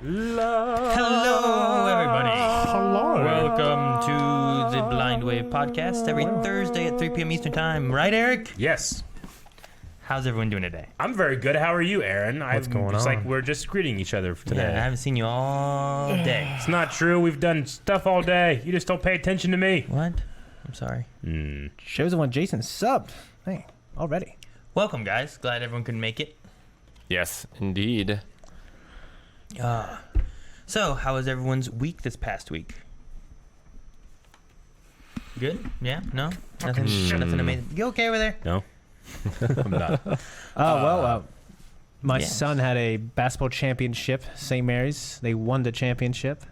Hello, everybody. Hello. Welcome to the Blind Wave podcast every Thursday at 3 p.m. Eastern Time. Right, Eric? Yes. How's everyone doing today? I'm very good. How are you, Aaron? What's going It's on? like we're just greeting each other today. Yeah, I haven't seen you all day. It's not true. We've done stuff all day. You just don't pay attention to me. What? I'm sorry. Shows when Jason subbed. Hey, already. Welcome, guys. Glad everyone could make it. Yes, indeed. So, how was everyone's week this past week? Good? Yeah? No? Nothing amazing. You okay over there? No. I'm not. My Yes. son had a basketball championship, St. Mary's. They won the championship.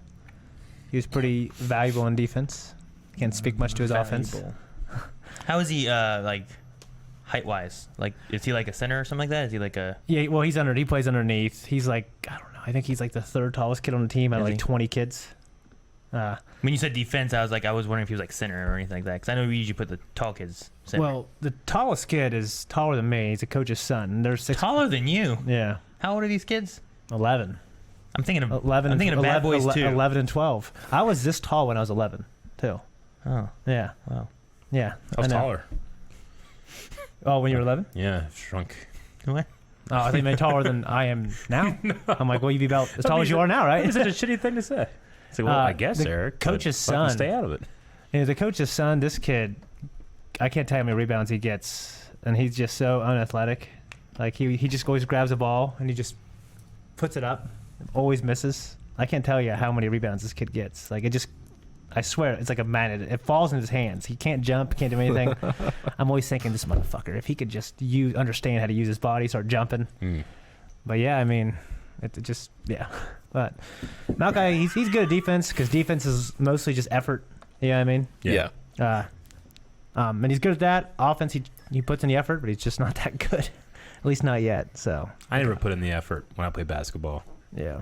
He was pretty valuable on defense. Can't speak much to his offense. Valuable. How is he, like, height-wise? Like, is he like a center or something like that? Is he like a... Yeah, well, he plays underneath. He's like, I don't know. I think he's like the third tallest kid on the team out of Is like he? 20 kids. When you said defense, I was wondering if he was like center or anything like that. Because I know we usually put the tall kids center. Well, the tallest kid is taller than me. He's a coach's son. And they're Taller than you? Yeah, How old are these kids? 11. I'm thinking of 11. I'm thinking of Bad Boys too. 11 and 12. I was this tall when I was 11, too. Oh, Yeah. wow. Yeah. I was know. taller. Oh, when you were 11? Yeah, shrunk. What? Oh, I think they're taller than I am now. I'm like, well, you'd be about as tall as you are now, right? It's such a shitty thing to say. It's like, well, I guess, the Eric. coach's but fucking son. Stay out of it. Yeah, the coach's son, this kid, I can't tell you how many rebounds he gets, and he's just so unathletic. Like, he just always grabs a ball, and he just puts it up, always misses. I can't tell you how many rebounds this kid gets. Like, I swear, it's like a magnet. It falls in his hands. He can't jump, can't do anything. I'm always thinking, this motherfucker, if he could just understand how to use his body, start jumping. But yeah, I mean, it just, yeah. But Malachi, he's good at defense, because defense is mostly just effort. You know what I mean? Yeah. And he's good at that. Offense, he puts in the effort, but he's just not that good. At least not yet. So I never put in the effort when I play basketball. yeah.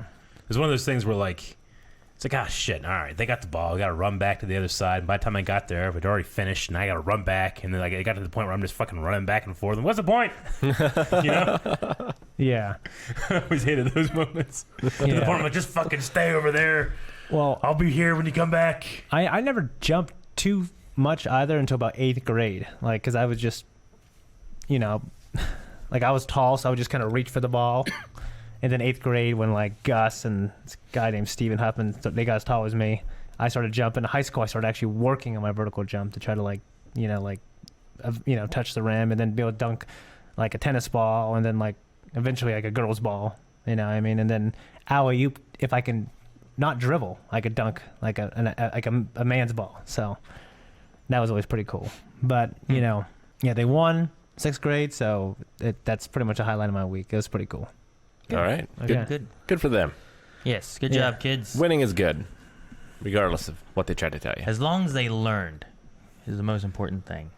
It's one of those things where, like, it's like, ah, shit, all right, they got the ball. I got to run back to the other side. And by the time I got there, we'd already finished, and I got to run back. And then, like, it got to the point where I'm just fucking running back and forth. And what's the point? You know? Yeah. I always hated those moments. To the point where I'm like, just fucking stay over there. Well, I'll be here when you come back. I never jumped too much either until about 8th grade. Like, because I was just, like, I was tall, so I would just kind of reach for the ball. And then 8th grade, when like Gus and this guy named Steven Huffman, they got as tall as me, I started jumping. In high school, I started actually working on my vertical jump to try to touch the rim and then be able to dunk like a tennis ball and then like eventually like a girl's ball. You know what I mean? And then alley-oop, if I can not dribble, I could dunk like a man's ball. So that was always pretty cool. But they won 6th grade, so that's pretty much a highlight of my week. It was pretty cool. All right. Okay. Good for them. Yes, good job, kids. Winning is good, regardless of what they try to tell you. As long as they learned is the most important thing.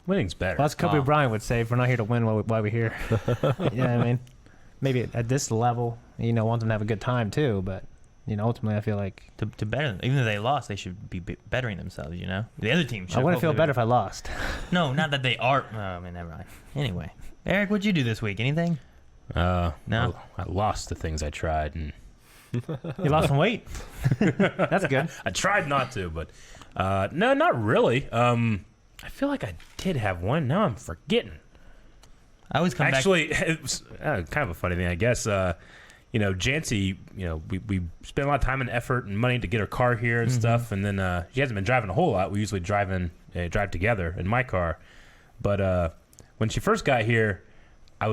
Winning's better. Well, that's Kobe Wow. Bryant would say, if we're not here to win, why we're here. You know what I mean? Maybe at this level, want them to have a good time too, but ultimately I feel like To better them. Even though they lost, they should be bettering themselves, The other team should. I wouldn't feel better if I lost. No, not that they are. Oh, I mean, never mind. Anyway. Eric, what'd you do this week? Anything? No. I lost the things I tried, and You lost some weight. That's good. I tried not to, but no, not really. I feel like I did have one. Now I'm forgetting. I always come Actually, it was kind of a funny thing, I guess. Jancy, we spent a lot of time and effort and money to get her car here and stuff, and then she hasn't been driving a whole lot. We usually drive together in my car, but when she first got here, I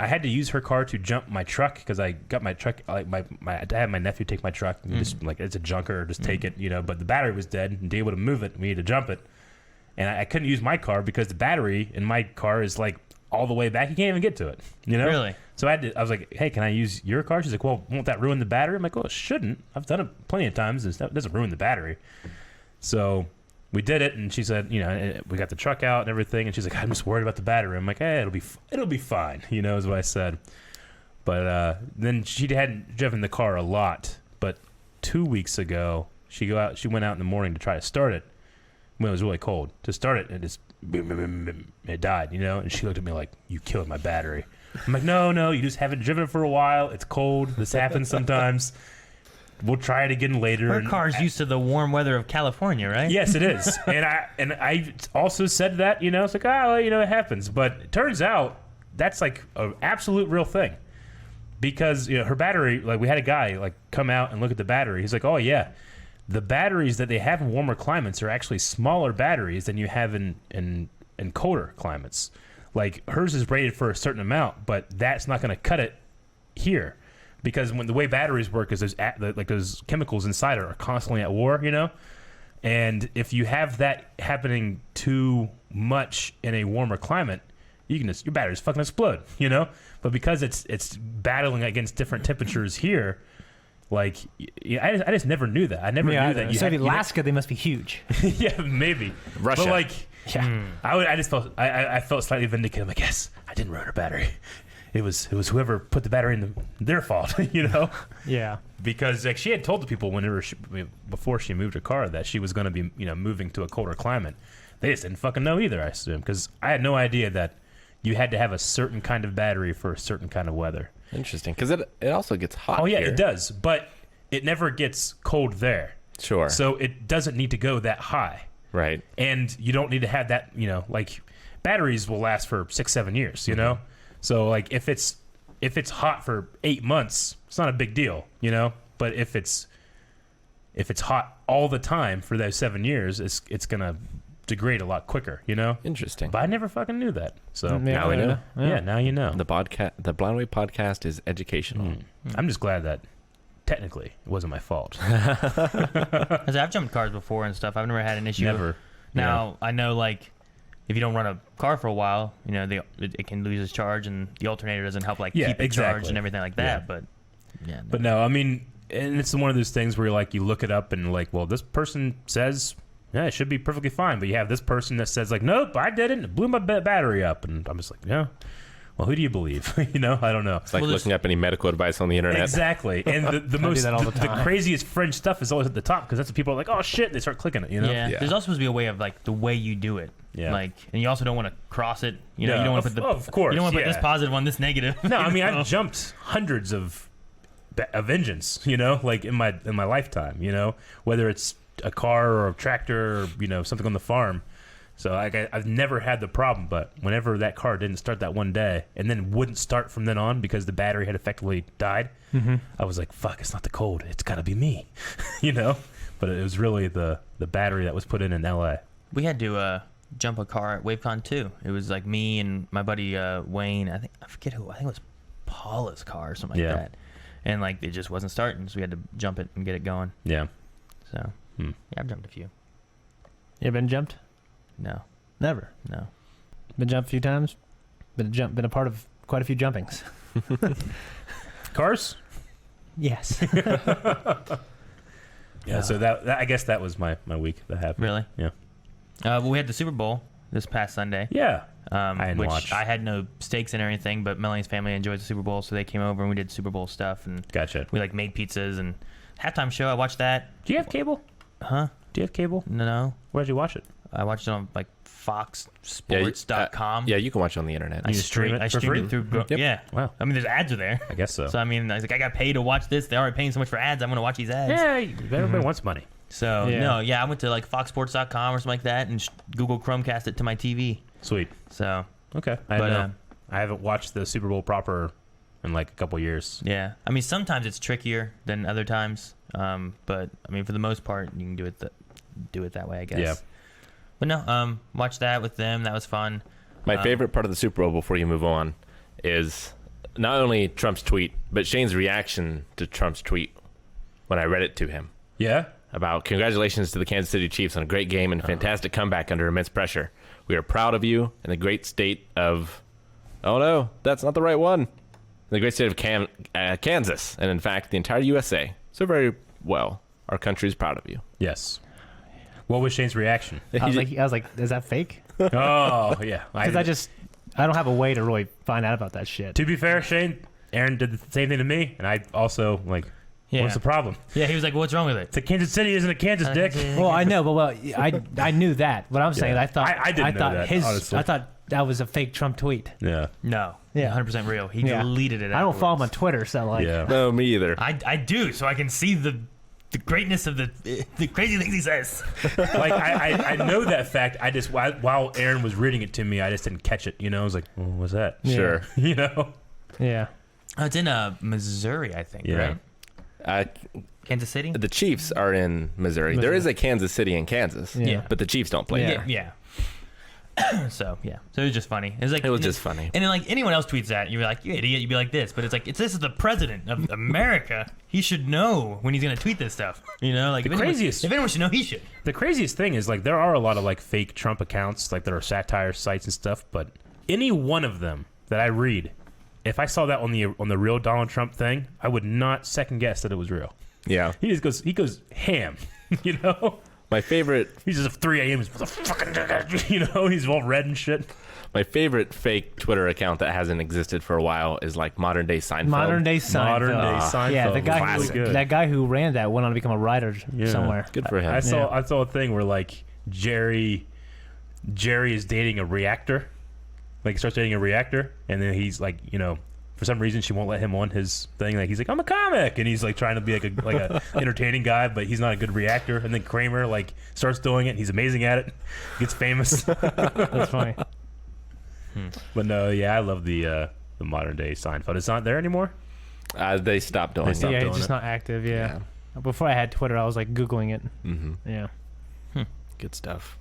had to use her car to jump my truck because I got my truck. Like I had my nephew take my truck. And just like it's a junker, just take it, But the battery was dead, and to be able to move it, we needed to jump it. And I couldn't use my car because the battery in my car is like all the way back. You can't even get to it, Really? So I was like, hey, can I use your car? She's like, well, won't that ruin the battery? I'm like, well, it shouldn't. I've done it plenty of times. It doesn't ruin the battery. So we did it, and she said, we got the truck out and everything, and she's like, I'm just worried about the battery. I'm like, hey, it'll be fine, is what I said. But then she hadn't driven the car a lot. But 2 weeks ago, she went out in the morning to try to start it when it was really cold. To start it, and it died, And she looked at me like, you killed my battery. I'm like, no, you just haven't driven for a while. It's cold. This happens sometimes. We'll try it again later. Her car's used to the warm weather of California, right? Yes, it is. and I also said that, it's like, it happens. But it turns out that's like an absolute real thing. Because, her battery, like we had a guy like come out and look at the battery. He's like, oh yeah, the batteries that they have in warmer climates are actually smaller batteries than you have in colder climates. Like hers is rated for a certain amount, but that's not going to cut it here. Because when the way batteries work is those chemicals inside are constantly at war, and if you have that happening too much in a warmer climate, your batteries fucking explode, But because it's battling against different temperatures here, like I just never knew that. I never knew that. So in Alaska, they must be huge. Yeah, maybe Russia. But like, yeah, I just felt I felt slightly vindicated. I'm like, yes, I didn't ruin her battery. It was whoever put the battery in their fault, Yeah. Because like she had told the people before she moved her car that she was going to be moving to a colder climate. They just didn't fucking know either, I assume, because I had no idea that you had to have a certain kind of battery for a certain kind of weather. Interesting, because it also gets hot. Oh yeah, here. it does, but it never gets cold there. Sure. So it doesn't need to go that high. Right. And you don't need to have that. Like batteries will last for 6-7 years. So like if it's hot for 8 months, it's not a big deal, But if it's hot all the time for those 7 years, it's gonna degrade a lot quicker, Interesting. But I never fucking knew that. So now we know. Yeah, now you know. The Blind Way podcast is educational. I'm just glad that technically it wasn't my fault. Because I've jumped cars before and stuff. I've never had an issue. Never. Now I know like. If you don't run a car for a while, it can lose its charge, and the alternator doesn't help keep it charged and everything like that. Yeah. But But no, I mean, and it's one of those things where you look it up and well, this person says, yeah, it should be perfectly fine, but you have this person that says nope, I didn't, it blew my battery up, and I'm just like, yeah. Well, who do you believe? I don't know. It's like looking up any medical advice on the internet. Exactly. And the most the craziest fringe stuff is always at the top because that's what people are like, oh shit, they start clicking it. Yeah. There's also supposed to be a way of the way you do it. Yeah. And you also don't want to cross it. You don't want to put of course. You don't want to put this positive on this negative. No, I mean I've jumped hundreds of engines. In my lifetime. Whether it's a car or a tractor or something on the farm. So I've never had the problem, but whenever that car didn't start that one day and then wouldn't start from then on because the battery had effectively died, I was like, fuck, it's not the cold. It's got to be me, But it was really the battery that was put in LA. We had to jump a car at WaveCon too. It was me and my buddy Wayne. I forget who. I think it was Paula's car or something like that. And it just wasn't starting, so we had to jump it and get it going. Yeah. So yeah, I've jumped a few. You ever been jumped? No. Never. No. Been jumped a few times. Been a part of quite a few jumpings. Cars? Yes. Yeah. So that I guess that was my week that happened. Really? Yeah. Well, we had the Super Bowl this past Sunday. Yeah. Which I had no stakes in or anything, but Melanie's family enjoys the Super Bowl, so they came over and we did Super Bowl stuff, and Gotcha. we made pizzas and halftime show. I watched that. Do you have cable? Huh? Do you have cable? No. Where'd you watch it? I watched it on foxsports.com. Yeah, you can watch it on the internet. I You stream it for streamed free? it through. Yep. Yeah. Wow. I mean, there's ads are there. I guess so. So I mean, I was like, I got paid to watch this. They're already paying so much for ads. I'm gonna watch these ads. Yeah, everybody wants money. So Yeah. I went to foxsports.com or something like that and Google Chromecast it to my TV. Sweet. So Okay. I haven't watched the Super Bowl proper in a couple years. yeah, I mean sometimes it's trickier than other times, but I mean for the most part you can do it that way, I guess. Yeah. But no, watch that with them. That was fun. My favorite part of the Super Bowl before you move on is not only Trump's tweet, but Shane's reaction to Trump's tweet when I read it to him Yeah. about congratulations to the Kansas City Chiefs on a great game and fantastic comeback under immense pressure. We are proud of you in the great state of, oh no, that's not the right one, in the great state of Kansas, and in fact the entire USA. So very well, our country is proud of you. Yes. What was Shane's reaction? I was like, is that fake? Oh yeah. Because I don't have a way to really find out about that shit. To be fair, Shane, Aaron did the same thing to me, and I also Yeah. what's the problem? Yeah, he was like, "What's wrong with it?" It's a Kansas City, isn't it? Kansas, dick. Well, I know, but I knew that. What I'm saying, Yeah. I thought I didn't know thought that, his honestly. I thought that was a fake Trump tweet. Yeah. No. Yeah. 100% real. He Yeah. deleted it. I don't follow him on afterwards. Twitter, so like, Yeah. No, me either. I do, so I can see the greatness of the crazy things he says. Like I know that fact. I just while Aaron was reading it to me, I just didn't catch it. You know, I was like, well, what's that? Yeah. Sure. You know. yeah. Oh, it's in Missouri, I think, Yeah. right? Uh, Kansas City? the Chiefs are in Missouri. There is a Kansas City in Kansas, Yeah. but the Chiefs don't play Yeah. there. Yeah. So it was just funny. It was like It was just funny. And then like anyone else tweets that, you're like, you idiot, you'd be like this. But it's like, this is the president of America. He should know when he's gonna tweet this stuff. You know, like The if craziest- anyone should know, he should. The craziest thing is like there are a lot of like fake Trump accounts, like there are satire sites and stuff, but any one of them that I read, if I saw that on the real Donald Trump thing, I would not second guess that it was real. Yeah. He goes ham, you know. My favorite He's just 3 a.m. He's fucking, you know, he's all red and shit. fake Twitter account that hasn't existed for a while is like modern day Seinfeld. Modern day Seinfeld. Modern day Seinfeld. Yeah, the guy was who, really good. that guy who ran that went on to become a writer somewhere. Good for him. I saw a thing where like Jerry is dating a reactor, like starts dating a reactor, and then he's like, you know, for some reason she won't let him on his thing. Like he's like, I'm a comic, and he's like trying to be like a entertaining guy, but he's not a good reactor. And then Kramer like starts doing it. And he's amazing at it, gets famous. That's funny. But no, yeah, I love the modern day Seinfeld. It's not there anymore. They stopped doing They it. stopped Yeah, doing he's just it. not active. Yeah. Before I had Twitter, I was like Googling it. Mm-hmm. Yeah. Good stuff.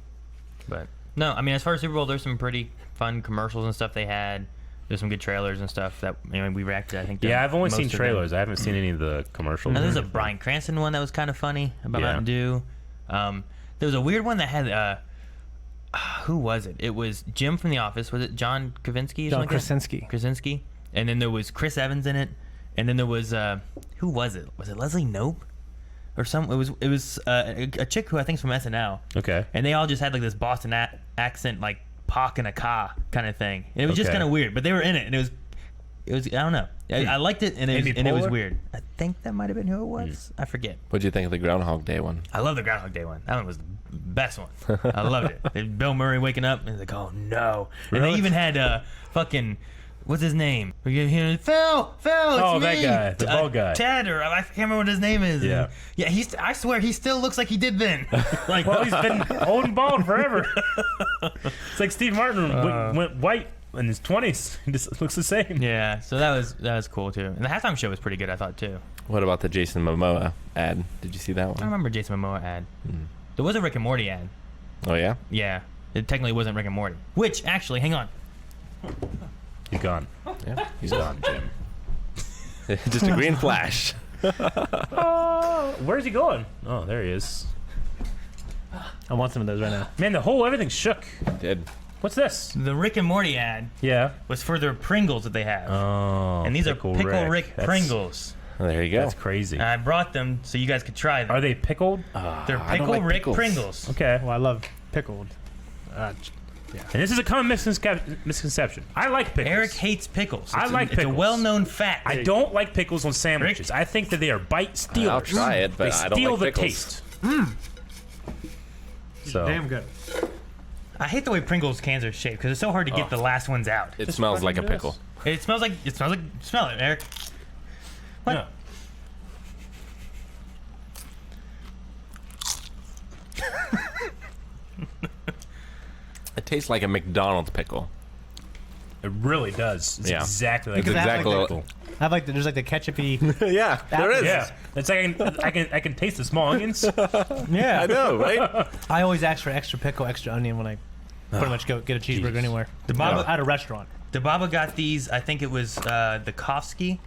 But no, I mean, as far as Super Bowl, there's some pretty fun commercials and stuff they had. There's some good trailers and stuff that we reacted. I think. to Yeah, I've only most seen of them. trailers. I haven't seen any of the commercials. Now, there's a Bryan Cranston one that was kind of funny about Yeah. Mountain Dew. There was a weird one that had who was it? It was Jim from The Office. Was it John Krasinski? Or John something like that? Krasinski. Krasinski. And then there was Chris Evans in it. And then there was who was it? Was it Leslie Knope? Or some? It was a chick who I think is from SNL. Okay. And they all just had like this Boston accent, like Pac and a Ka kind of thing. And it was just Okay. kind of weird, but they were in it, and it was I don't know. I liked it, and it was, Amy and it was Poehler? weird. I think that might have been who it was. I forget. What'd you think of the Groundhog Day one? I love the Groundhog Day one. That one was the best one. I loved it. Bill Murray waking up and he's like, oh no. And Really? they even had fucking. What's his name? We get him, Phil, it's Oh, that me. guy, the bald guy. Ted, or I can't remember what his name is. Yeah. Yeah, I swear he still looks like he did then. Like, Well, he's been old and bald forever. It's like Steve Martin went white in his 20s. He just looks the same. yeah, so that was cool too. And the halftime show was pretty good, I thought too. What about the Jason Momoa ad? Did you see that I one? remember Jason Momoa ad. There was a Rick and Morty ad. Oh yeah. Yeah, it technically wasn't Rick and Morty. Which actually, hang on. He's gone. Yeah. He's gone, Jim. Just a green flash. Oh, where's he going? Oh, there he is. I want some of those right now. Man, everything shook. Did. What's this? The Rick and Morty ad Yeah. was for their Pringles that they have. Oh. And these are Pickle Rick That's- Pringles. Oh, there you go. That's crazy. And I brought them so you guys could try them. Are they pickled? They're I don't Pickle like Rick pickles. Pringles. Okay. Well, I love pickled. And this is a common misconception. I like pickles. Eric hates pickles. I like It's pickles. a well-known fact. I don't like pickles on sandwiches. I think that they are bite stealers. I'll try it, but they I don't steal like the pickles. taste. So Damn good. I hate the way Pringles cans are shaped because it's so hard to get the last ones out. It smells like a pickle. It smells like smell it, Eric. What? Yeah. It tastes like a McDonald's pickle. It really does. It's Yeah. exactly like Because a I have exactly like pickle. I have like there's like the ketchupy. Yeah, there is. Yeah, it's like I can taste the small onions. Yeah. I know, right? I always ask for extra pickle, extra onion when I pretty much go get a cheeseburger Jesus. anywhere. The Baba, At a restaurant. the Baba got these. I think it was the Kofsky.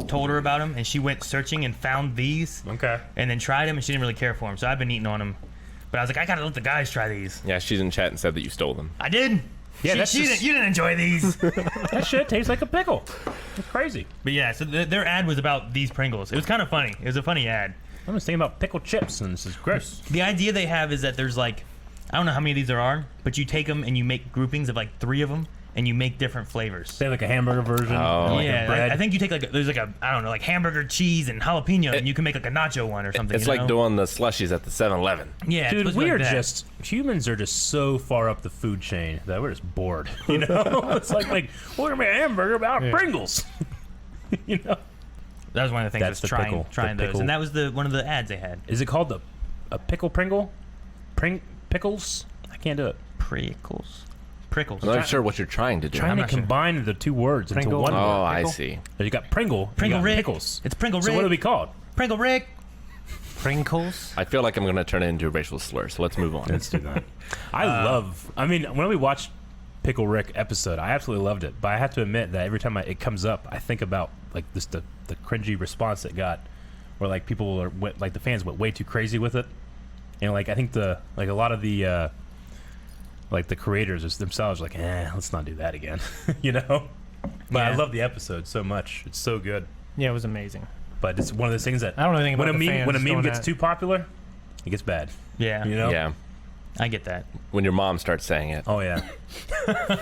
Told her about them, and she went searching and found these, Okay. and then tried them, and she didn't really care for them. So I've been eating on them. But I was like, I gotta let the guys try these. Yeah, she's in chat and said that you stole them. I did. Yeah, that's just- you didn't enjoy these. That shit tastes like a pickle. It's crazy. But yeah, so their ad was about these Pringles. It was kind of funny. It was a funny ad. I'm just thinking about pickled chips, and this is gross. The idea they have is that there's like, I don't know how many of these there are, but you take them and you make groupings of like 3 of them, and you make different flavors. They have like a hamburger version. Oh. Like Yeah, a bread. I think you take there's like a, I don't know, like hamburger cheese and jalapeno, and you can make like a nacho one or something. It's you like know? doing the slushies at the 7-Eleven. Yeah, it's Dude, supposed to be we are like that. just humans are just so far up the food chain that we're just bored. You know, it's like we're gonna make a hamburger about Pringles. You know, That was one of the things That's was the trying pickle. trying The those, pickle. and that was one of the ads they had. is it called a pickle Pringle? Pickles? I can't do it. Prickles. I'm not sure what you're trying to do. Trying to not sure. combine the two words Pringle. into one Oh, word. I Pickle? see. You got Pringle. Pringle you got Rick. Pickles. It's Pringle So Rick. what are we called? Pringle Rick. Pringles. I feel like I'm going to turn it into a racial slur, so let's move on. Let's do that. I mean, when we watched Pickle Rick episode, I absolutely loved it. But I have to admit that every time it comes up, I think about like this the cringy response it got, where like people are like the fans went way too crazy with it, and like I think a lot of the like the creators themselves are like, let's not do that again, you know. But I Yeah. love the episode so much; it's so good. Yeah, it was amazing. But it's one of those things that I don't know anything when about the fans when a meme doing gets that. too popular, it gets bad. Yeah, You know? Yeah. I get that. When your mom starts saying it. Oh yeah.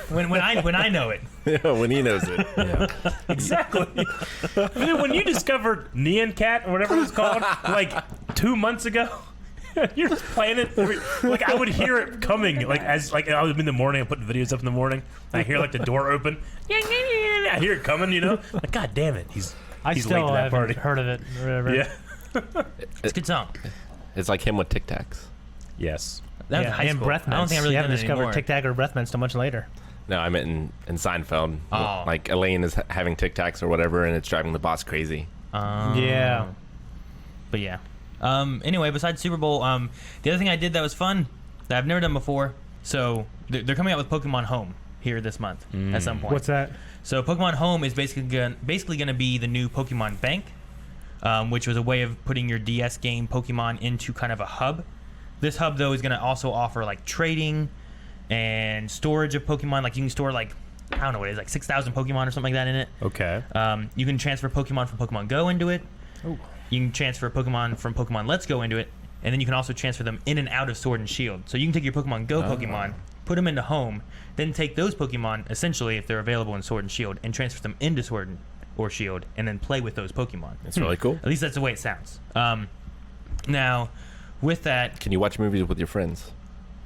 When I know it. When he knows it. Yeah, exactly. Dude, when you discovered Neon Cat or whatever it was called, like 2 months ago, you're just playing it. Like I would hear it coming, like as like I was in the morning, I put the videos up in the morning. I hear like the door open. I hear it coming, you know. Like God damn it, he's late still to that haven't party. heard of it or whatever. Yeah. It's a good song. It's like him with Tic Tacs. Yes. That was Yeah, high and school. breath mints. I don't think I really you done haven't it discovered anymore. Tic Tac or breath mints till much later. No, I meant in Seinfeld. Oh. Like Elaine is having Tic Tacs or whatever, and it's driving the boss crazy. Yeah. But yeah. Anyway, besides Super Bowl, the other thing I did that was fun that I've never done before. So they're coming out with Pokemon Home here this month at some point. What's that? So Pokemon Home is basically going to be the new Pokemon Bank, which was a way of putting your DS game Pokemon into kind of a hub. This hub though is going to also offer like trading and storage of Pokemon. Like you can store like I don't know what it is, like 6,000 Pokemon or something like that in it. Okay. You can transfer Pokemon from Pokemon Go into it. Ooh. You can transfer Pokemon from Pokemon Let's Go into it, and then you can also transfer them in and out of Sword and Shield. So you can take your Pokemon Go Pokemon, put them into Home, then take those Pokemon, essentially, if they're available in Sword and Shield, and transfer them into Sword or Shield, and then play with those Pokemon. It's really cool. At least that's the way it sounds. Now, with that, Can you watch movies with your friends?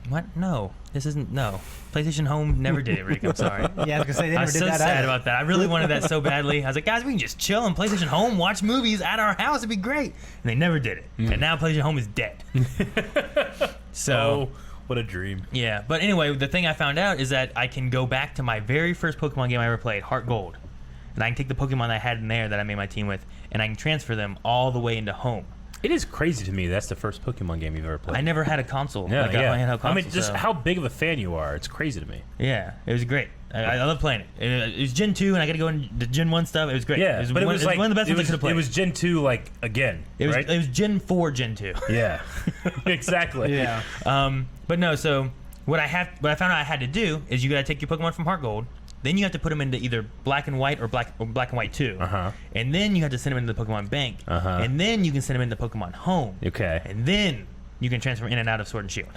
what? No, this isn't. No, PlayStation Home never did it, Rick. I'm sorry. Yeah, I was gonna say they I never was did so that sad either. about that. I really wanted that so badly. I was like, guys, we can just chill on PlayStation Home, watch movies at our house. It'd be great. And they never did it. And now PlayStation Home is dead. So, Oh, what a dream. yeah. But anyway, the thing I found out is that I can go back to my very first Pokemon game I ever played, Heart Gold. And I can take the Pokemon I had in there that I made my team with, and I can transfer them all the way into Home. It is crazy to me that's the first Pokemon game you've ever played. I never had a console. Yeah, like a handheld console. I mean, just so- how big of a fan you are. It's crazy to me. Yeah, it was great. I love playing it. It was Gen 2, and I got to go into Gen 1 stuff. It was great. Yeah, but it was like one of the best ones I was, could have played. It was Gen 2, like again, It was right? it was Gen 4, Gen 2. Yeah, exactly. Yeah. But no, so what I found out I had to do is you got to take your Pokemon from Heart Gold, then you have to put them into either Black and White or Black and White 2, and then you have to send them into the Pokemon Bank, and then you can send them into Pokemon Home, Okay. and then you can transfer in and out of Sword and Shield.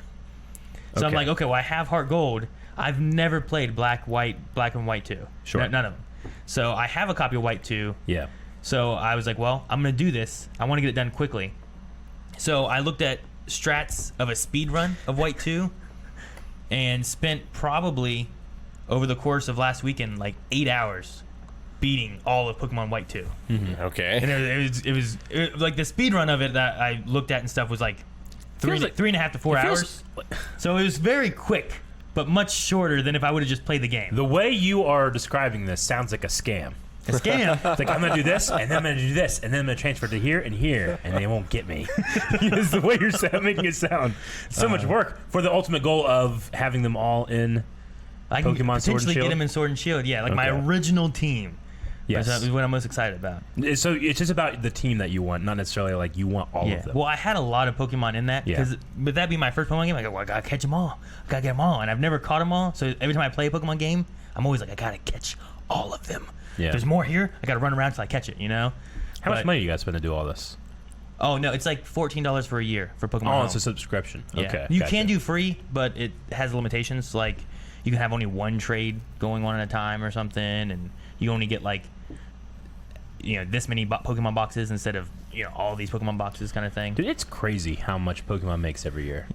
So I'm Okay. like, okay, well I have Heart Gold. I've never played Black and White 2. Sure. None of them. So I have a copy of White 2. Yeah. So I was like, well, I'm going to do this. I want to get it done quickly. So I looked at strats of a speed run of White 2 and spent probably over the course of last weekend like 8 hours beating all of Pokemon White 2. Okay. And it was like the speed run of it that I looked at and stuff was like Feels like- 3.5 to 4 it feels- hours. So it was very quick, but much shorter than if I would have just played the game. The way you are describing this sounds like a scam. A scam. It's like I'm gonna do this, and then I'm gonna do this, and then I'm gonna transfer to here and here, and they won't get me. It's the way you're making it sound. So much work for the ultimate goal of having them all in. I can Pokemon Sword and potentially get Shield? them in Sword and Shield. Yeah, like my Okay. original team. Yes. Is what I'm most excited about. So it's just about the team that you want, not necessarily like you want all Yeah. of them. Well, I had a lot of Pokemon in that Yeah. because with that being my first Pokemon game, I go, well, I gotta catch them all. I gotta get them all, and I've never caught them all. So every time I play a Pokemon game, I'm always like, I gotta catch all of them. Yeah. There's more here. I gotta run around till I catch it. You know. How much But- money you guys spend to do all this? Oh no, it's like $14 for a year for Pokemon. Oh, Home. it's a subscription. Yeah. Okay. You gotcha. can do free, but it has limitations. Like you can have only one trade going on at a time or something, and you only get like, this many Pokemon boxes instead of all these Pokemon boxes kind of thing. Dude, it's crazy how much Pokemon makes every year. I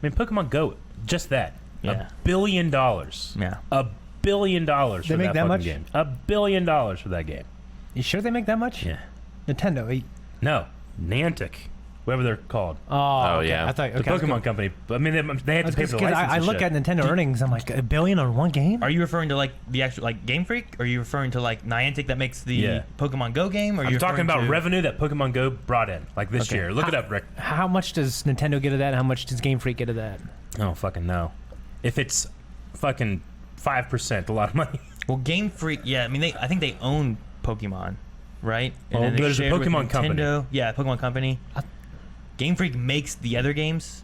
mean, Pokemon Go, just that. Yeah. $1 billion. Yeah. $1 billion for make that much? game. $1 billion for that game. You sure they make that much? Yeah. Nintendo. No, Niantic, whatever they're called. Oh, okay. yeah. I thought The Pokemon company. I mean, they had to pay for the license. I and look shit. at Nintendo earnings. I'm like, $1 billion on one game? Are you referring to like the actual like Game Freak? Or are you referring to like Niantic that makes the Pokemon Go game? Or I'm talking about to... revenue that Pokemon Go brought in, like this year. Look it up, Rick. How much does Nintendo get of that? How much does Game Freak get of that? I don't fucking know. If it's fucking 5%, a lot of money. Well, Game Freak, yeah. I mean, I think they own Pokemon, right? Well, then they there's a shared with Pokemon company. Nintendo. Yeah, Pokemon company. Game Freak makes the other games,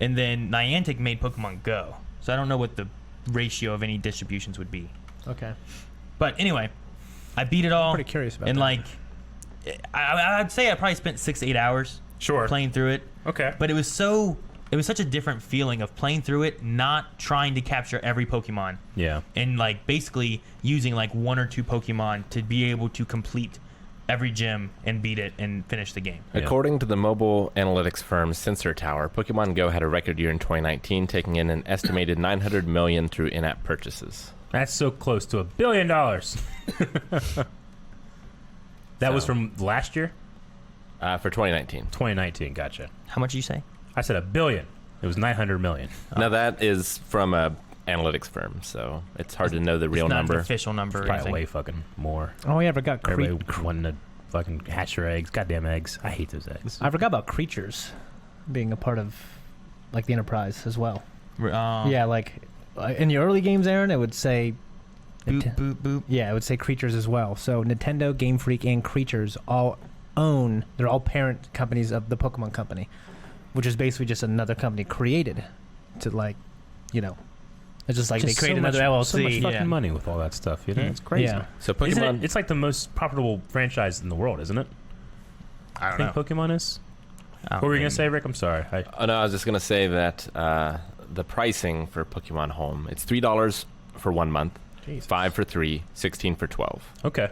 and then Niantic made Pokemon Go. So I don't know what the ratio of any distributions would be. Okay. But anyway, I beat it all. I'm pretty curious about and that. like, I'd say I probably spent 6 to 8 hours playing through it. Okay. But it was such a different feeling of playing through it, not trying to capture every Pokemon. Yeah. And like basically using like 1 or 2 Pokemon to be able to complete every gym and beat it and finish the game. Yeah. According to the mobile analytics firm Sensor Tower, Pokemon Go had a record year in 2019, taking in an estimated $900 million through in-app purchases. That's so close to $1 billion. That was from last year? For 2019. 2019, gotcha. How much did you say? I said $1 billion. It was $900 million. Now that is from a analytics firm, so it's hard to know the real It's not number. an official number. or Probably anything. way fucking more. Oh, yeah, I forgot. Everybody wanting to fucking hatch their eggs. Goddamn eggs. I hate those eggs. I forgot about creatures being a part of like the Enterprise as well. Yeah, like in the early games, Aaron, it would say Boop, boop, boop. Yeah, it would say Creatures as well. So Nintendo, Game Freak, and Creatures all they're all parent companies of the Pokemon Company, which is basically just another company created to it's just like Just they create so another much, LLC. So much fucking Yeah. money with all that stuff. It's crazy. Yeah. So Isn't Pokemon, it, it's like the most profitable franchise in the world, isn't it? I don't think know. Pokemon is. I What were you mean, gonna say, Rick? I'm sorry. no, I was just gonna say that the pricing for Pokemon Home, it's $3 for 1 month, Jesus. $5 for 3, $16 for 12, Okay.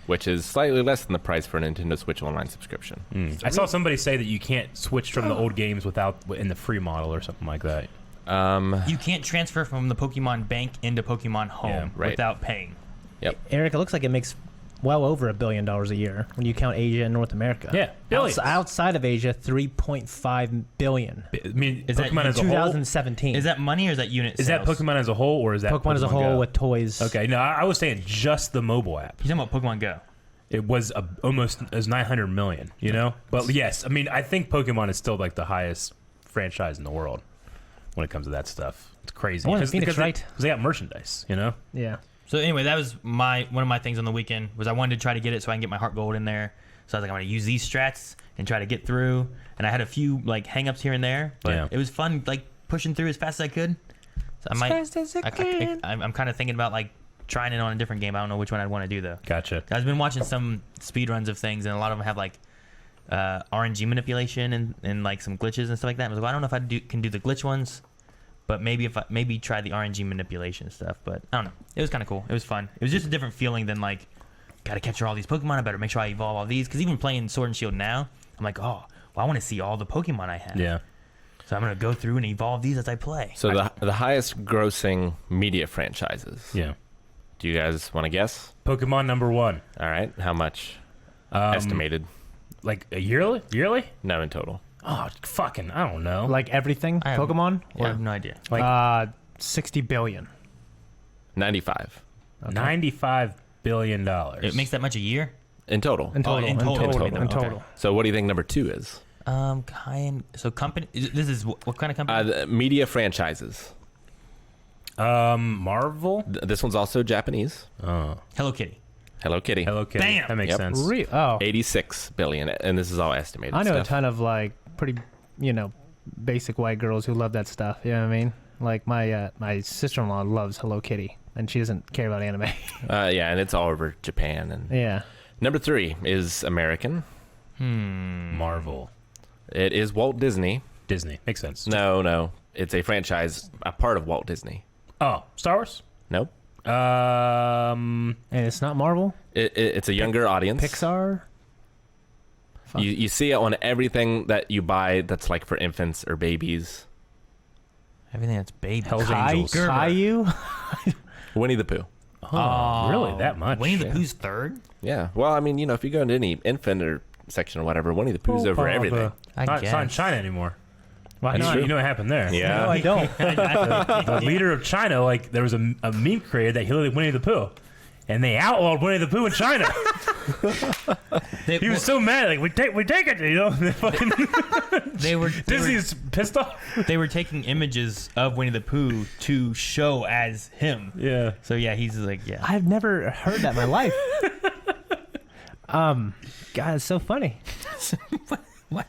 which is slightly less than the price for a Nintendo Switch Online subscription. I saw somebody say that you can't switch from the old games without in the free model or something like that. You can't transfer from the Pokemon Bank into Pokemon Home Yeah, right. without paying. Yep. Eric, it looks like it makes well over $1 billion a year when you count Asia and North America. Yeah, billions. Outside of Asia, 3.5 billion. I mean, Is that Pokemon in as a whole. 2017. Is that money or is that unit Is that sales? Pokemon as a whole, or is that Pokemon as a whole Go? with toys? Okay, no, I was saying just the mobile app. You're talking about Pokemon Go. It was almost as 900 million, you know. But yes, I mean, I think Pokemon is still like the highest franchise in the world when it comes to that stuff. It's crazy. I want Phoenix, because right? they got merchandise, you know. Yeah. So anyway, that was one of my things on the weekend was I wanted to try to get it so I can get my heart gold in there. So I was like, I'm going to use these strats and try to get through. And I had a few like hang-ups here and there, but Yeah. it was fun like pushing through as fast as I could. So I might, fast as I can. I'm kind of thinking about like trying it on a different game. I don't know which one I'd want to do though. Gotcha. I've been watching some speed runs of things, and a lot of them have like RNG manipulation and like some glitches and stuff like that. I was like, well, I don't know if I can do the glitch ones, but maybe maybe try the RNG manipulation stuff. But I don't know. It was kind of cool. It was fun. It was just a different feeling than like, gotta capture all these Pokemon. I better make sure I evolve all these. Because even playing Sword and Shield now, I'm like, oh, well, I want to see all the Pokemon I have. Yeah. So I'm gonna go through and evolve these as I play. So the highest grossing media franchises. Yeah. Do you guys want to guess? Pokemon number 1. All right. How much estimated? Like a yearly? No, in total. Oh, fucking, I don't know. Like everything, I have- Pokemon? I have no idea. Like 60 billion. 95 $95 billion. It makes that much a year. in total. In total. in total. In Okay. total. So what do you think number 2 is? So company. This is what kind of company? The media franchises. Marvel. This one's also Japanese. Oh, Hello Kitty. Hello Kitty. Hello Kitty. Bam! That makes Yep. sense. 86 billion, and this is all estimated. I know stuff. a ton of like pretty, basic white girls who love that stuff. You know what I mean? Like my sister-in-law loves Hello Kitty, and she doesn't care about anime. Yeah, and it's all over Japan. And Yeah. number 3 is American. Marvel. It is Walt Disney. Disney. Makes sense. No, it's a franchise, a part of Walt Disney. Oh, Star Wars? Nope. And it's not Marvel? It's a younger audience. Pixar? Fuck. You see it on everything that you buy that's like for infants or babies. Everything that's baby. Hell's Angels. Caillou? Winnie the Pooh. Oh, really? That much? Winnie the Yeah. Pooh's third? Yeah. Well, I mean, if you go into any infant or section or whatever, Winnie the Pooh's over everything. I Not, it's not in guess. China anymore. Why You know, not? you know what happened there? Yeah. No, I don't. The leader of China, like, there was a meme created that he looked like Winnie the Pooh. And they outlawed Winnie the Pooh in China. He was so mad, like, we take it, They fucking Disney's pissed off. They were taking images of Winnie the Pooh to show as him. Yeah. So yeah, he's like, yeah. I've never heard that in my life. God, it's so funny What?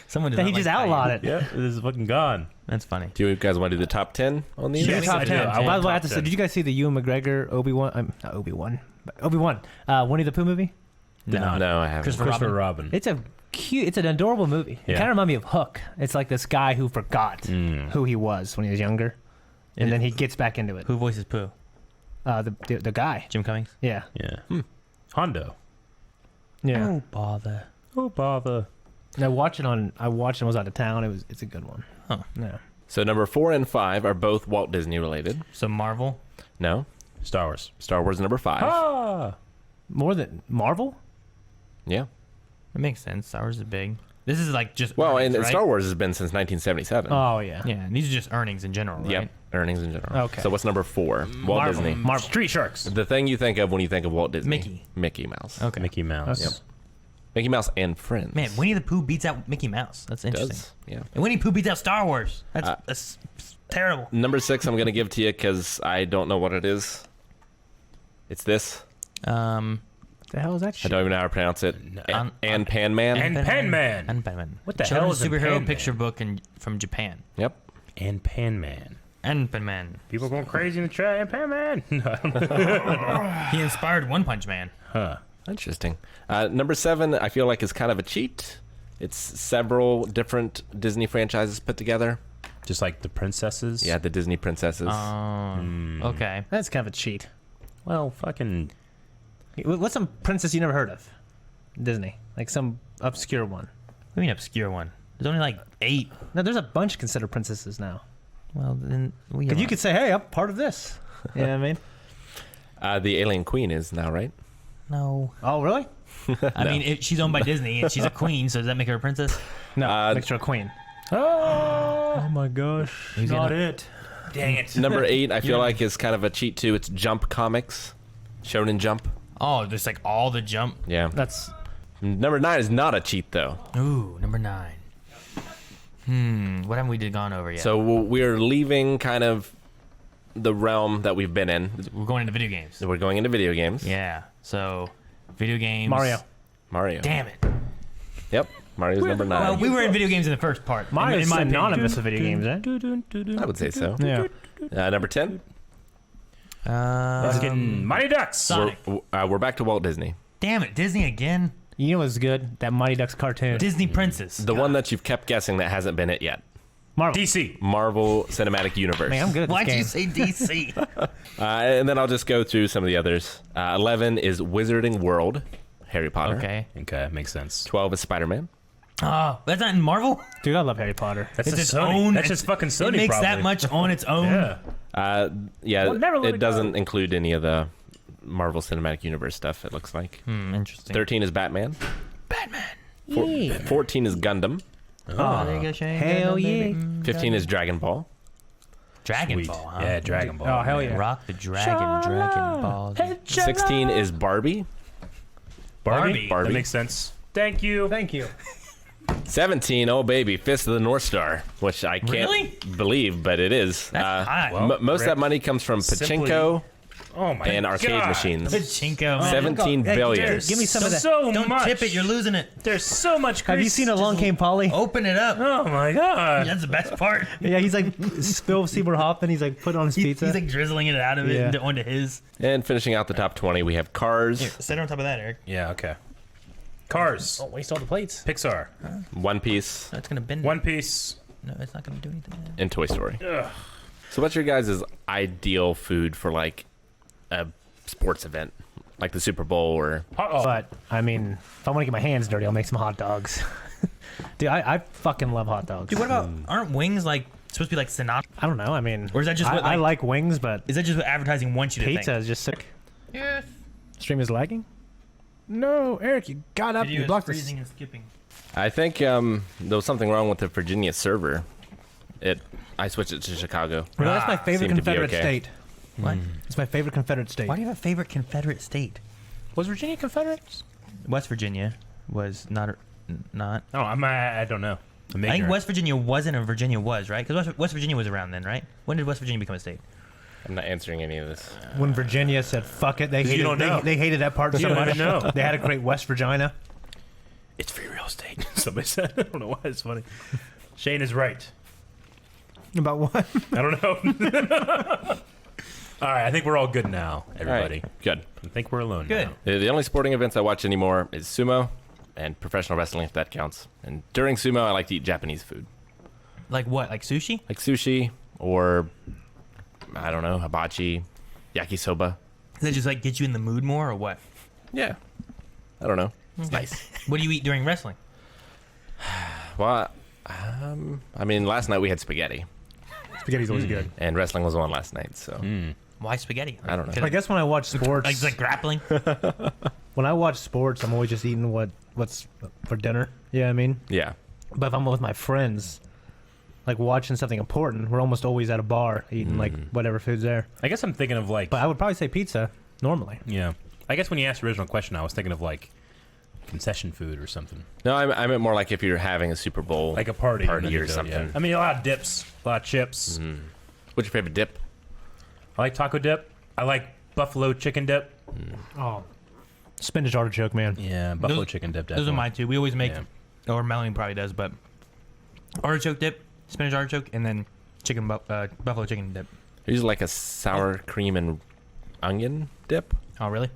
Someone that he just outlawed it. Yeah, this is fucking gone. That's funny. Do you guys want to do the top 10 on these? Yeah, top I do. 10. I want By the way, I have top to say, 10. did you guys see the Ewan McGregor Not Obi-Wan, Winnie the Pooh movie? No. No, I haven't. Christopher Robin. It's an adorable movie. It Yeah. kind of reminded me of Hook. It's like this guy who forgot who he was when he was younger, and then he gets back into it. Who voices Pooh? The guy. Jim Cummings? Yeah. Yeah. Hondo. Yeah. Oh, bother. Oh, bother. And I watched it when I was out of town. It's a good one. Huh. Yeah. So number 4 and 5 are both Walt Disney related. So Marvel? No. Star Wars. Star Wars number 5. Ah. More than Marvel? Yeah. It makes sense. Star Wars is big. This is like just Well, earnings, and right? Star Wars has been since 1977. Oh, yeah. Yeah, and these are just earnings in general, right? Yep. Earnings in general. Okay. So what's number 4? Walt Marvel. Disney. Marvel. Street Sharks. The thing you think of when you think of Walt Disney. Mickey. Mickey Mouse. Okay. Mickey Mouse. Yep. Mickey Mouse and Friends. Man, Winnie the Pooh beats out Mickey Mouse. That's interesting. does. Yeah. And Winnie the Pooh beats out Star Wars. That's terrible. Number 6 I'm going to give to you because I don't know what it is. It's this. What the hell is that I shit? don't even know how to pronounce it. Un- And Pan Man. And Pan Man. And Pan Man. What the Children's hell is a superhero Pan picture Man? book from Japan. Yep. And Pan Man. And Pan Man. People going crazy in the chat. And Pan Man. He inspired One Punch Man. Huh. Interesting. Number 7 I feel like is kind of a cheat. It's several different Disney franchises put together. Just like the princesses. Yeah, the Disney princesses. Okay. That's kind of a cheat. Well, fucking. What's some princess you never heard of? Disney. Like some obscure one. What do you mean obscure one? There's only like 8. No, there's a bunch considered princesses now. Well, then we. Because you could say, hey, I'm part of this. You know what I mean? The Alien Queen is now, right? No. Oh, really? I mean, she's owned by Disney and she's a queen, so does that make her a princess? No, makes her a queen. Oh my gosh. Who's not gonna- it. Dang it. Number 8 I feel like is kind of a cheat too. It's Jump Comics. Shonen Jump. Oh, just like all the jump. Yeah. That's Number 9 is not a cheat though. Ooh, number 9. What haven't we gone over yet? So we're leaving kind of the realm that we've been in. we're going into video games. We're going into video games. Yeah. So, video games. Mario. Damn it. Yep. Mario's number 9. Well, we were in video games in the first part. Mario's in my opinion. synonymous with video games, eh? I would say so. Yeah. Number 10. Fucking Mighty Ducks. Sonic. We're back to Walt Disney. Damn it, Disney again. You know what's good? That Mighty Ducks cartoon. Disney Princess. The one that you've kept guessing that hasn't been it yet. Marvel. DC. Marvel Cinematic Universe. Man, I'm good at this Why'd game. you say DC? And then I'll just go through some of the others. 11 is Wizarding World, Harry Potter. Okay. Okay, makes sense. 12 is Spider-Man. Oh, that's not in Marvel? Dude, I love Harry Potter. That's It's just its Sony. own. That's just fucking Sony. It makes probably. that much on its own. Yeah. Yeah, We'll never let it it doesn't go. include any of the Marvel Cinematic Universe stuff, it looks like. Interesting. 13 is Batman. Batman. 14 is Gundam. Oh, there you go, Shane. Hell Baby. yeah. 15 is Dragon Ball. Dragon Sweet. Ball, huh? Yeah, Dragon Ball. Oh, hell yeah. Rock the Dragon Ball. 16 is Barbie. Barbie. Barbie. That makes sense. Thank you. Thank you. 17, oh baby, Fist of the North Star, which I can't Really? believe, but it is. That's high. well, Most of that money comes from pachinko Oh my and arcade God. machines. Pachinko, man. 17 Hey, billion. give me some of that. So Don't much. tip it. You're losing it. There's so much. Have you grease. seen Along Came Polly? Open it up. Oh my God. That's the best part. Yeah, he's like Phil Seymour Hoffman. He's like put on his pizza. He's like drizzling it out of it Yeah. into onto his. And finishing out the top 20, we have Cars, Here, sit on top of that, Eric. Yeah. Okay. Cars. Don't waste all the plates. Pixar. One Piece, No, it's gonna bend. One Piece. No, it's not gonna do anything. and Toy Story. So what's your guys' ideal food for like a sports event, like the Super Bowl or. But I mean, if I want to get my hands dirty, I'll make some hot dogs. Dude, I fucking love hot dogs. Dude, what about aren't wings like supposed to be like synopsis? I don't know. I mean, Or is that just what, I like- like wings, but Is that just what advertising wants you to pizza think? is just sick. Yes. Stream is lagging. No, Eric, you got up. Video You is blocked this. freezing and skipping. I think there was something wrong with the Virginia server. I switched it to Chicago. Well, that's my favorite Seemed to be Confederate okay. state. What? It's my favorite Confederate state. Why do you have a favorite Confederate state? Was Virginia Confederate? West Virginia was not. Oh, I don't know. I'm I think ignorant. West Virginia wasn't, and Virginia was, right? Because West Virginia was around then, right? When did West Virginia become a state? I'm not answering any of this. When Virginia said "fuck it," they You hated. don't know. They hated that part You so don't much. even know. They had to create West Virginia. It's free real estate. Somebody said. I don't know why it's funny. Shane is right. About what? I don't know. All right, I think we're all good now, everybody. All right, good. I think we're alone Good. now. The only sporting events I watch anymore is sumo and professional wrestling, if that counts. And during sumo, I like to eat Japanese food, Like what? Like sushi? like sushi or I don't know, hibachi, yakisoba. Does that just like get you in the mood more, or what? Yeah, I don't know. It's nice. What do you eat during wrestling? Well, I mean, last night we had spaghetti, Spaghetti's always good. and wrestling was on last night, so Why spaghetti? I don't know. I guess when I watch sports, Like, it's like grappling. when I watch sports, I'm always just eating what's for dinner. Yeah, I mean. yeah. But if I'm with my friends, like watching something important, we're almost always at a bar eating like whatever food's there. I guess I'm thinking of like. But I would probably say pizza normally. Yeah. I guess when you asked the original question, I was thinking of like concession food or something. No, I meant more like if you're having a Super Bowl, Like a party. or Yeah. something. I mean, a lot of dips, a lot of chips. What's your favorite dip? I like taco dip. I like buffalo chicken dip. Oh, spinach artichoke, man. Yeah, buffalo Those- chicken dip. Those Definitely. are mine too. We always make, Yeah. or Melanie probably does, but artichoke dip, spinach artichoke, and then buffalo chicken dip. I usually like a sour cream and onion dip. Oh, really?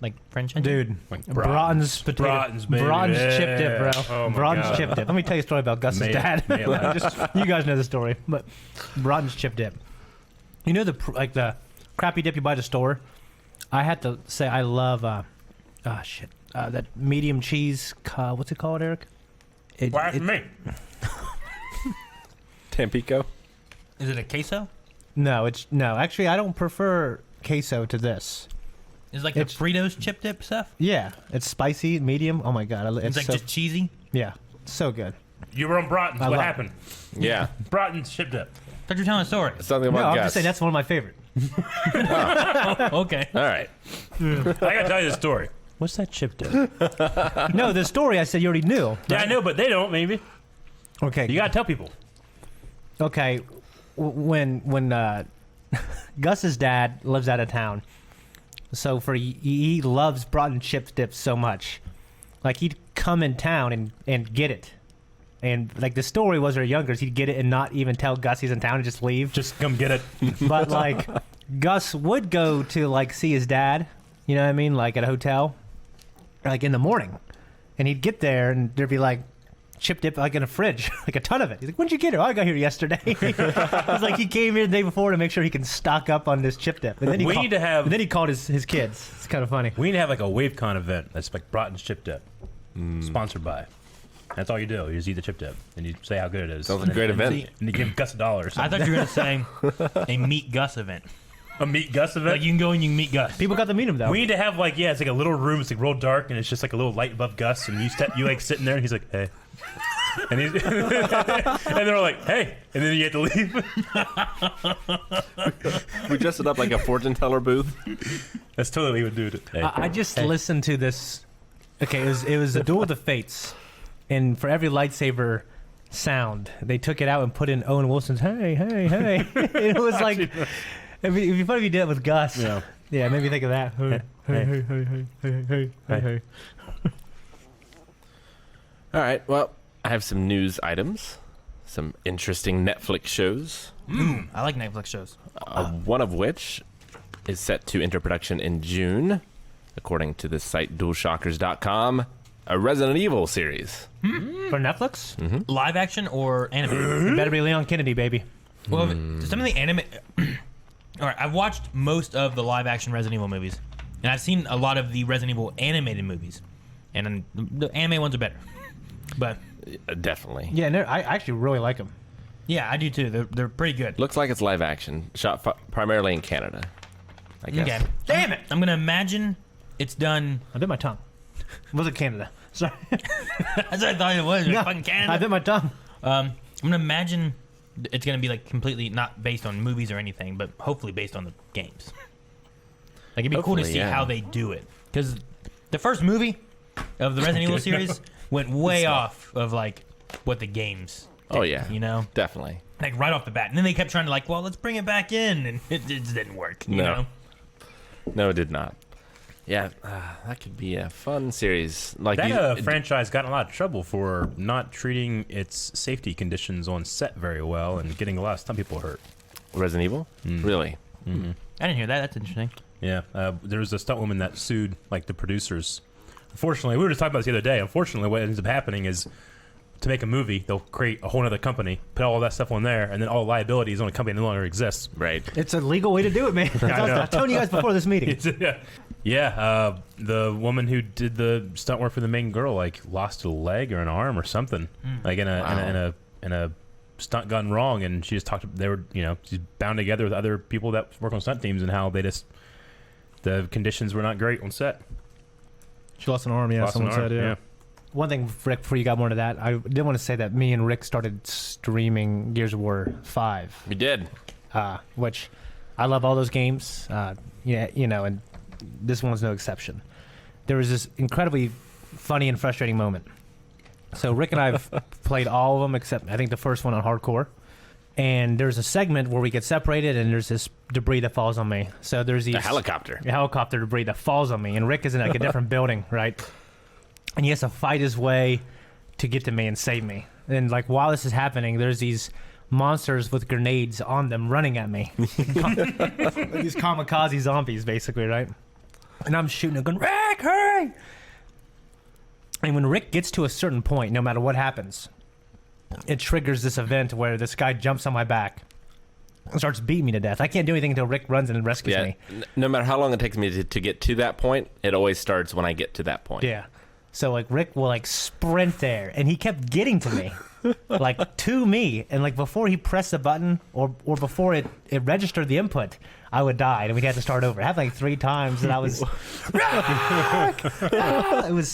Like French onion? Dude, Like Broughton's potato, Broughton's, baby. Broughton's chip Yeah. dip, bro. Oh my Broughton's God. chip dip. Let me tell you a story about Gus's Nail- dad. nail it. Just, you guys know the story, but Broughton's chip dip. You know the crappy dip you buy at the store. I had to say I love that medium cheese. What's it called, Eric? Why ask me? Tampico. Is it a queso? No, actually, I don't prefer queso to this. Is it like the It's- Fritos chip dip stuff? Yeah, it's spicy, medium. Oh my god, It's like so, just cheesy? yeah, so good. You were on Broughton's. I What love- happened? Yeah, Broughton's chip dip. Thought you were telling a story. something No, about I'm Gus. just saying that's one of my favorite. Okay. All right. I gotta tell you the story. What's that chip dip? No, the story I said you already knew. Yeah, I know, but they don't. Maybe Okay, you gotta tell people. okay. When Gus's dad lives out of town, so he loves Broughton chip dip so much, like he'd come in town and get it, and like the story was, they're younger, he'd get it and not even tell Gus he's in town and just leave. Just come get it. But like Gus would go to like see his dad, you know what I mean, like at a hotel, like in the morning, and he'd get there and there'd be like chip dip like in a fridge, like a ton of it. He's like, "When'd you get it?" "Oh, I got here yesterday." It's like he came here the day before to make sure he can stock up on this chip dip. And then We need to have- And then he called his kids. It's kind of funny. We need to have like a WaveCon event that's like Broughton's chip dip, sponsored by. That's all you do. You just eat the chip dip and you say how good it is. Sounds like a great event. And you give Gus $1 or I something. thought you were going to say a Meet Gus event. A meet Gus event. Like you can go and you can meet Gus. People got to meet him though. We need to have like it's like a little room. It's like real dark and it's just like a little light above Gus and you like sitting there and he's like, "Hey," and he's and they're like, "Hey," and then you have to leave. We dressed it up like a fortune teller booth. That's totally what he would do. Hey. I just listened to this. Okay, it was the Duel of the Fates, and for every lightsaber sound, they took it out and put in Owen Wilson's "Hey, hey, hey." It was like, it'd be funny if you did it with Gus. Yeah. Yeah, maybe think of that. Hey, hey, hey, hey, hey, hey, hey, hey. All right. Well, I have some news items, some interesting Netflix shows. I like Netflix shows. One of which is set to enter production in June, according to the site DualShockers.com. A Resident Evil series. For Netflix, Live action or animated? it better be Leon Kennedy, baby. Well, some of the anime. All right, I've watched most of the live-action Resident Evil movies, and I've seen a lot of the Resident Evil animated movies, and the anime ones are better. But Definitely. Yeah, no, I actually really like them. yeah, I do too. They're pretty good. Looks like it's live action, shot primarily in Canada, I guess. Okay. Damn it! I'm gonna imagine it's done. I bit my tongue. Was it Canada? Sorry. That's what I thought it was. Yeah, Fucking Canada. I bit my tongue. I'm gonna imagine it's gonna be like completely not based on movies or anything, but hopefully based on the games. Like it'd be cool to Hopefully, see yeah. how they do it, because the first movie of the Resident Evil series went way off of like what the games. Oh, did, yeah. you know, Definitely. like right off the bat, and then they kept trying to like, well, let's bring it back in, and it just didn't work. You No. know? No, it did not. Yeah, that could be a fun series. Like That franchise got in a lot of trouble for not treating its safety conditions on set very well and getting a lot of stunt people hurt. Resident Evil? Really? I didn't hear that. That's interesting. Yeah, there was a stunt woman that sued like the producers. Unfortunately, we were just talking about this the other day. Unfortunately, what ends up happening is to make a movie, they'll create a whole other company, put all that stuff on there, and then all the liabilities on a company no longer exists. Right. It's a legal way to do it, man. I was telling you guys before this meeting. Yeah, the woman who did the stunt work for the main girl like lost a leg or an arm or something, like in a stunt gone wrong, and she just talked. They were, she's bound together with other people that work on stunt teams, and how the conditions were not great on set. She lost an arm, yeah. Lost an Someone arm, said, yeah. One thing, Rick, before you got more into that, I did want to say that me and Rick started streaming Gears of War 5. We did. Which I love all those games. And this one's no exception. There was this incredibly funny and frustrating moment. So Rick and I have played all of them except I think the first one on hardcore. And there's a segment where we get separated, and there's this debris that falls on me. So there's these A helicopter. helicopter debris that falls on me, and Rick is in like a different building, right? And he has to fight his way to get to me and save me. And like while this is happening, there's these monsters with grenades on them running at me. These kamikaze zombies, basically, right? And I'm shooting and going, Rick, hurry! And when Rick gets to a certain point, no matter what happens, it triggers this event where this guy jumps on my back and starts beating me to death. I can't do anything until Rick runs in and rescues me. No matter how long it takes me to get to that point, it always starts when I get to that point. Yeah. So like Rick will like sprint there, and he kept getting to me, like to me, and like before he pressed the button or before it registered the input, I would die, and we'd have to start over. It happened like 3 times, and I was,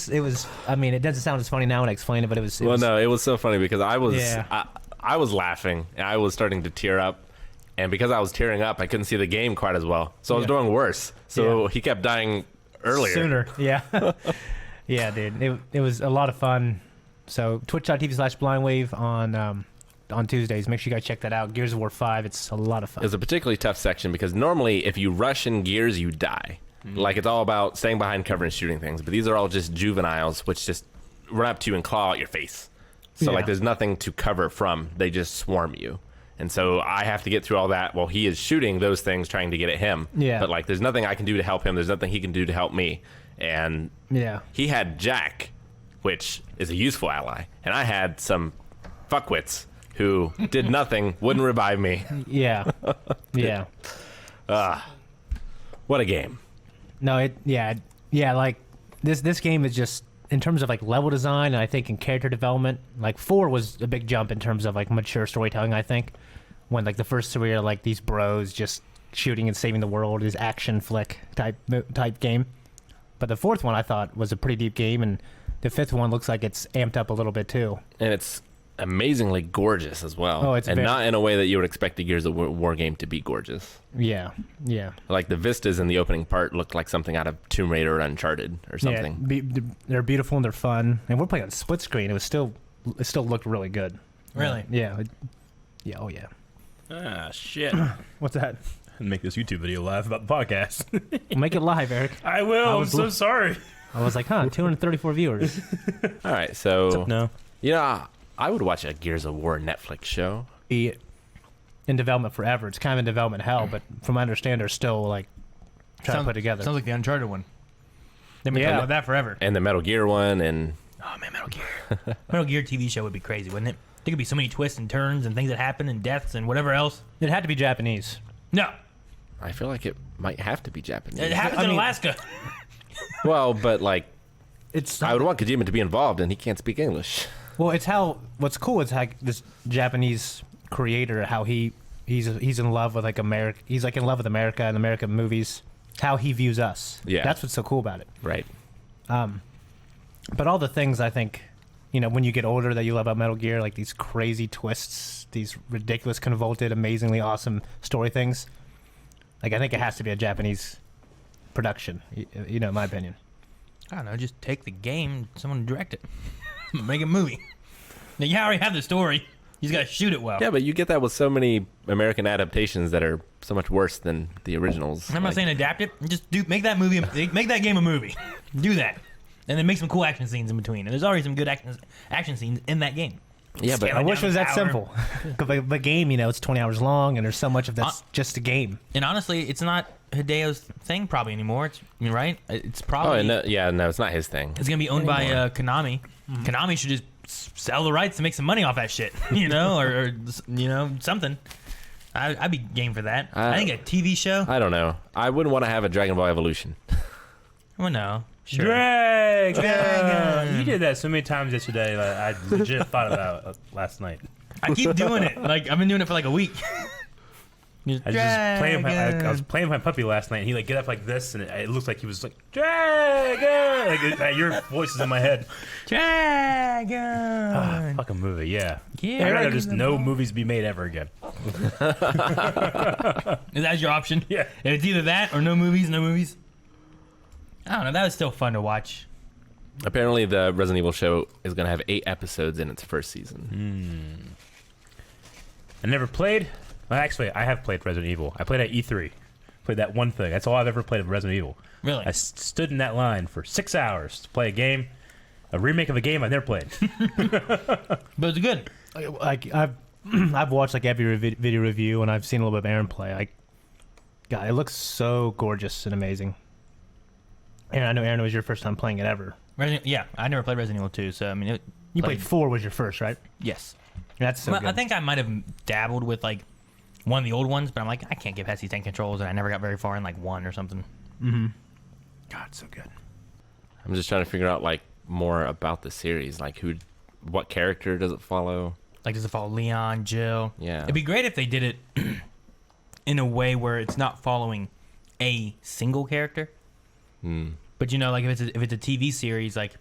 it was. I mean, it doesn't sound as funny now when I explain it, but it was. No, it was so funny because I was laughing and I was starting to tear up. And because I was tearing up, I couldn't see the game quite as well. So I was doing worse. So he kept dying earlier. Sooner, yeah. Yeah, dude. It was a lot of fun. So twitch.tv/blindwave on Tuesdays. Make sure you guys check that out. Gears of War 5. It's a lot of fun. It's a particularly tough section because normally if you rush in Gears, you die. Like it's all about staying behind cover and shooting things. But these are all just juveniles which just run up to you and claw out your face. So like there's nothing to cover from. They just swarm you. And so I have to get through all that while he is shooting those things trying to get at him. Yeah. But like there's nothing I can do to help him. There's nothing he can do to help me. And he had Jack, which is a useful ally. And I had some fuckwits who did nothing, wouldn't revive me. Yeah. Yeah. What a game. No, like this game is just in terms of like level design, and I think in character development, like 4 was a big jump in terms of like mature storytelling, I think. When like the first 3 are like these bros just shooting and saving the world, this action flick type game. But the 4th one I thought was a pretty deep game, and the 5th one looks like it's amped up a little bit too. And it's amazingly gorgeous as well. Oh, it's not in a way that you would expect the Gears of War game to be gorgeous. Yeah. Like the vistas in the opening part looked like something out of Tomb Raider or Uncharted or something. Yeah, they're beautiful and they're fun. And we're playing on split screen. It still looked really good. Really? Yeah. Yeah. Oh yeah. Ah, shit. What's that? Make this YouTube video live about the podcast. Make it live, Eric. I will. I'm so sorry. I was like, 234 viewers. All right, so No. I would watch a Gears of War Netflix show. In development forever. It's kind of in development hell, but from what I understand, they're still like trying to put together. Sounds like the Uncharted one. They've been Yeah. talking about that forever. And the Metal Gear one, and Oh man, Metal Gear. Metal Gear TV show would be crazy, wouldn't it? There could be so many twists and turns and things that happen and deaths and whatever else. It had to be Japanese. No. I feel like it might have to be Japanese. It happens in Alaska. Well, but like, It's I would want Kojima to be involved, and he can't speak English. well, it's how what's cool is how this Japanese creator, how he's in love with like America. He's like in love with America and American movies. How he views us. Yeah. That's what's so cool about it. Right. But all the things I think, when you get older that you love about Metal Gear, like these crazy twists, these ridiculous, convoluted, amazingly awesome story things. Like I think it has to be a Japanese production. In my opinion. I don't know. Just take the game, someone direct it, make a movie. Now, you already have the story. You just gotta shoot it well. Yeah, but you get that with so many American adaptations that are so much worse than the originals. I'm not saying adapt it. Just make that movie. Make that game a movie. Do that, and then make some cool action scenes in between. And there's already some good action scenes in that game. Yeah, but I wish it was that Power. simple. The game, it's 20 hours long, and there's so much of that's just a game. And honestly, it's not Hideo's thing probably anymore. It's right. It's probably. no, it's not his thing. It's gonna be owned by Konami. Mm-hmm. Konami should just sell the rights to make some money off that shit, or something. I'd be game for that. I think a TV show. I don't know. I wouldn't want to have a Dragon Ball Evolution. Well, no, sure. Dragon. You did that so many times yesterday. Like, I legit thought about it last night. I keep doing it. Like I've been doing it for like a week. I was playing with my puppy last night, and he get up like this, and it looks like he was like Dragon. Your voice is in my head. Dragon. Fucking movie, yeah. Yeah. I'd rather just no movies be made ever again. Is that your option? Yeah. If it's either that or no movies. I don't know. That was still fun to watch. Apparently, the Resident Evil show is going to have 8 episodes in its first season. I never played. Well, actually, I have played Resident Evil. I played at E3. Played that one thing. That's all I've ever played of Resident Evil. Really? I stood in that line for 6 hours to play a remake of a game I've never played. But it's good. Like I've watched like every video review, and I've seen a little bit of Aaron play. God, it looks so gorgeous and amazing. And I know Aaron, it was your first time playing it ever. Yeah, I never played Resident Evil 2, so I mean, You played 4 was your first, right? Yes. That's so Well, good. I think I might have dabbled with like one of the old ones, but I'm like, I can't get past these 10 controls, and I never got very far in like 1 or something. Mm-hmm. God, so good. I'm just trying to figure out more about the series. What character does it follow? Like, does it follow Leon, Jill? Yeah. It'd be great if they did it in a way where it's not following a single character. But like if it's a TV series, like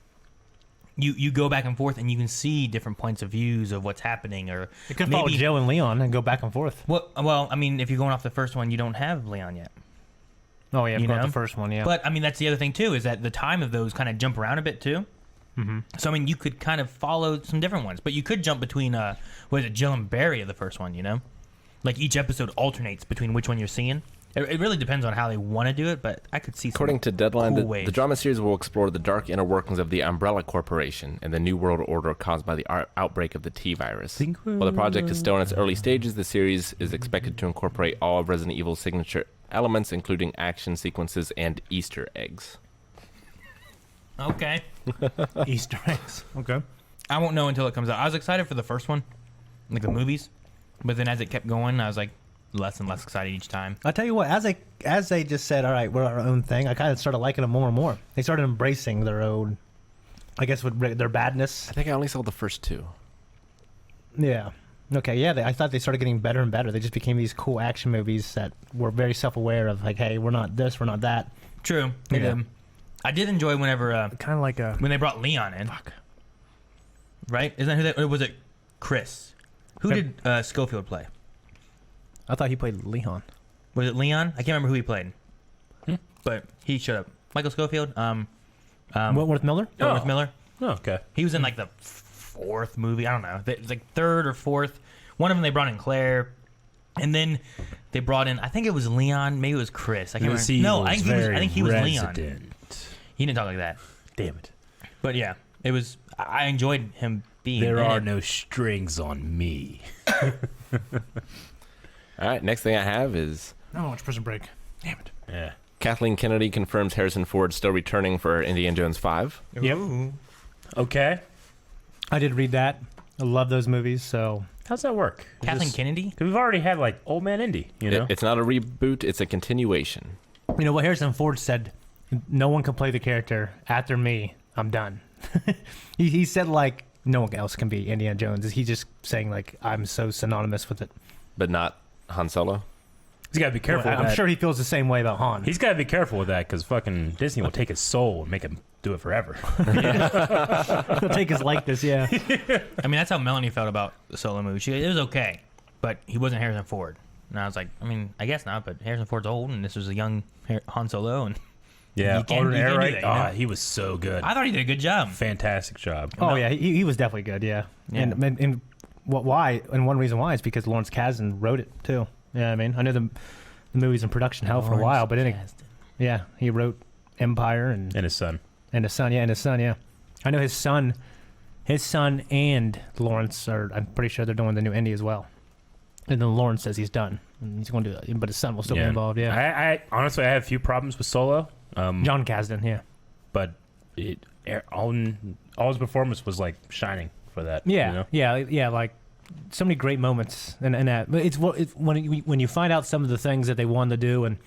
you go back and forth and you can see different points of views of what's happening, or You could follow Jill and Leon and go back and forth. Well, I mean, if you're going off the first one, you don't have Leon yet. Oh yeah, You forgot know? the first one. Yeah, But I mean, that's the other thing too, is that the time of those kind of jump around a bit too. Mm-hmm. So I mean, you could kind of follow some different ones, but you could jump between Jill and Barry of the first one, like each episode alternates between which one you're seeing. It really depends on how they want to do it, but I could see. According to Deadline, cool the ways. drama series will explore the dark inner workings of the Umbrella Corporation and the New World Order caused by the outbreak of the T-virus. While the project is still in its early stages, the series is expected to incorporate all of Resident Evil's signature elements, including action sequences and Easter eggs. Okay. Easter eggs. Okay. I won't know until it comes out. I was excited for the first one, like the movies, but then as it kept going, I was like less and less excited each time. I'll tell you what, as they just said, all right, we're our own thing, I kind of started liking them more and more. They started embracing their own, I guess, with their badness. I think I only saw the first 2. Yeah. Okay, yeah, I thought they started getting better and better. They just became these cool action movies that were very self-aware of, like, hey, we're not this, we're not that. True. Yeah. I did enjoy whenever Kind of like a... when they brought Leon in. Fuck. Right? Isn't that who that? Or was it Chris? Who did Schofield play? I thought he played Leon. Was it Leon? I can't remember who he played. But he showed up. Michael Schofield. Wentworth Miller? Wentworth Miller. Oh, okay. He was in like the 4th movie. I don't know. It was like 3rd or 4th. One of them they brought in Claire. And then they brought in, I think it was Leon. Maybe it was Chris. I can't remember. No, I think he was Leon. He didn't talk like that. Damn it. But yeah, it was. I enjoyed him being. There in are it. no strings on me. All right, next thing I have is I don't watch Prison Break. Damn it. Yeah. Kathleen Kennedy confirms Harrison Ford still returning for Indiana Jones 5. Yep. Okay. I did read that. I love those movies. So How's that work? Kathleen Kennedy? Because we've already had like Old Man Indy, you know? It's not a reboot, it's a continuation. you know what Harrison Ford said? No one can play the character after me. I'm done. he said like no one else can be Indiana Jones. He's just saying like I'm so synonymous with it. But not Han Solo? He's got to be careful with I'm that. sure he feels the same way about Han. He's got to be careful with that because fucking Disney will take his soul and make him do it forever. He'll take his likeness. Yeah. I mean, that's how Melanie felt about the Solo movie. It was okay, but he wasn't Harrison Ford. And I was like, I mean, I guess not, but Harrison Ford's old, and this was a young Han Solo, and Yeah, You can't- Alden you can't do Ehrenreich. that, you know? He was so good. I thought he did a good job. Fantastic job. Oh yeah, he was definitely good. Yeah. Yeah. And why? And one reason why is because Lawrence Kasdan wrote it too. Yeah, I mean, I know the movie's in production hell for a while, but yeah, he wrote Empire and And his son. his son. Yeah, and his son. Yeah, I know his son and Lawrence are. I'm pretty sure they're doing the new Indy as well. And then Lawrence says he's done, and he's going to do it, but his son will still be involved. Yeah. I honestly, I have a few problems with Solo. John Kasdan. Yeah. But all his performance was like shining for that. Yeah, you know? yeah. Like so many great moments in that. But it's when you find out some of the things that they wanted to do, and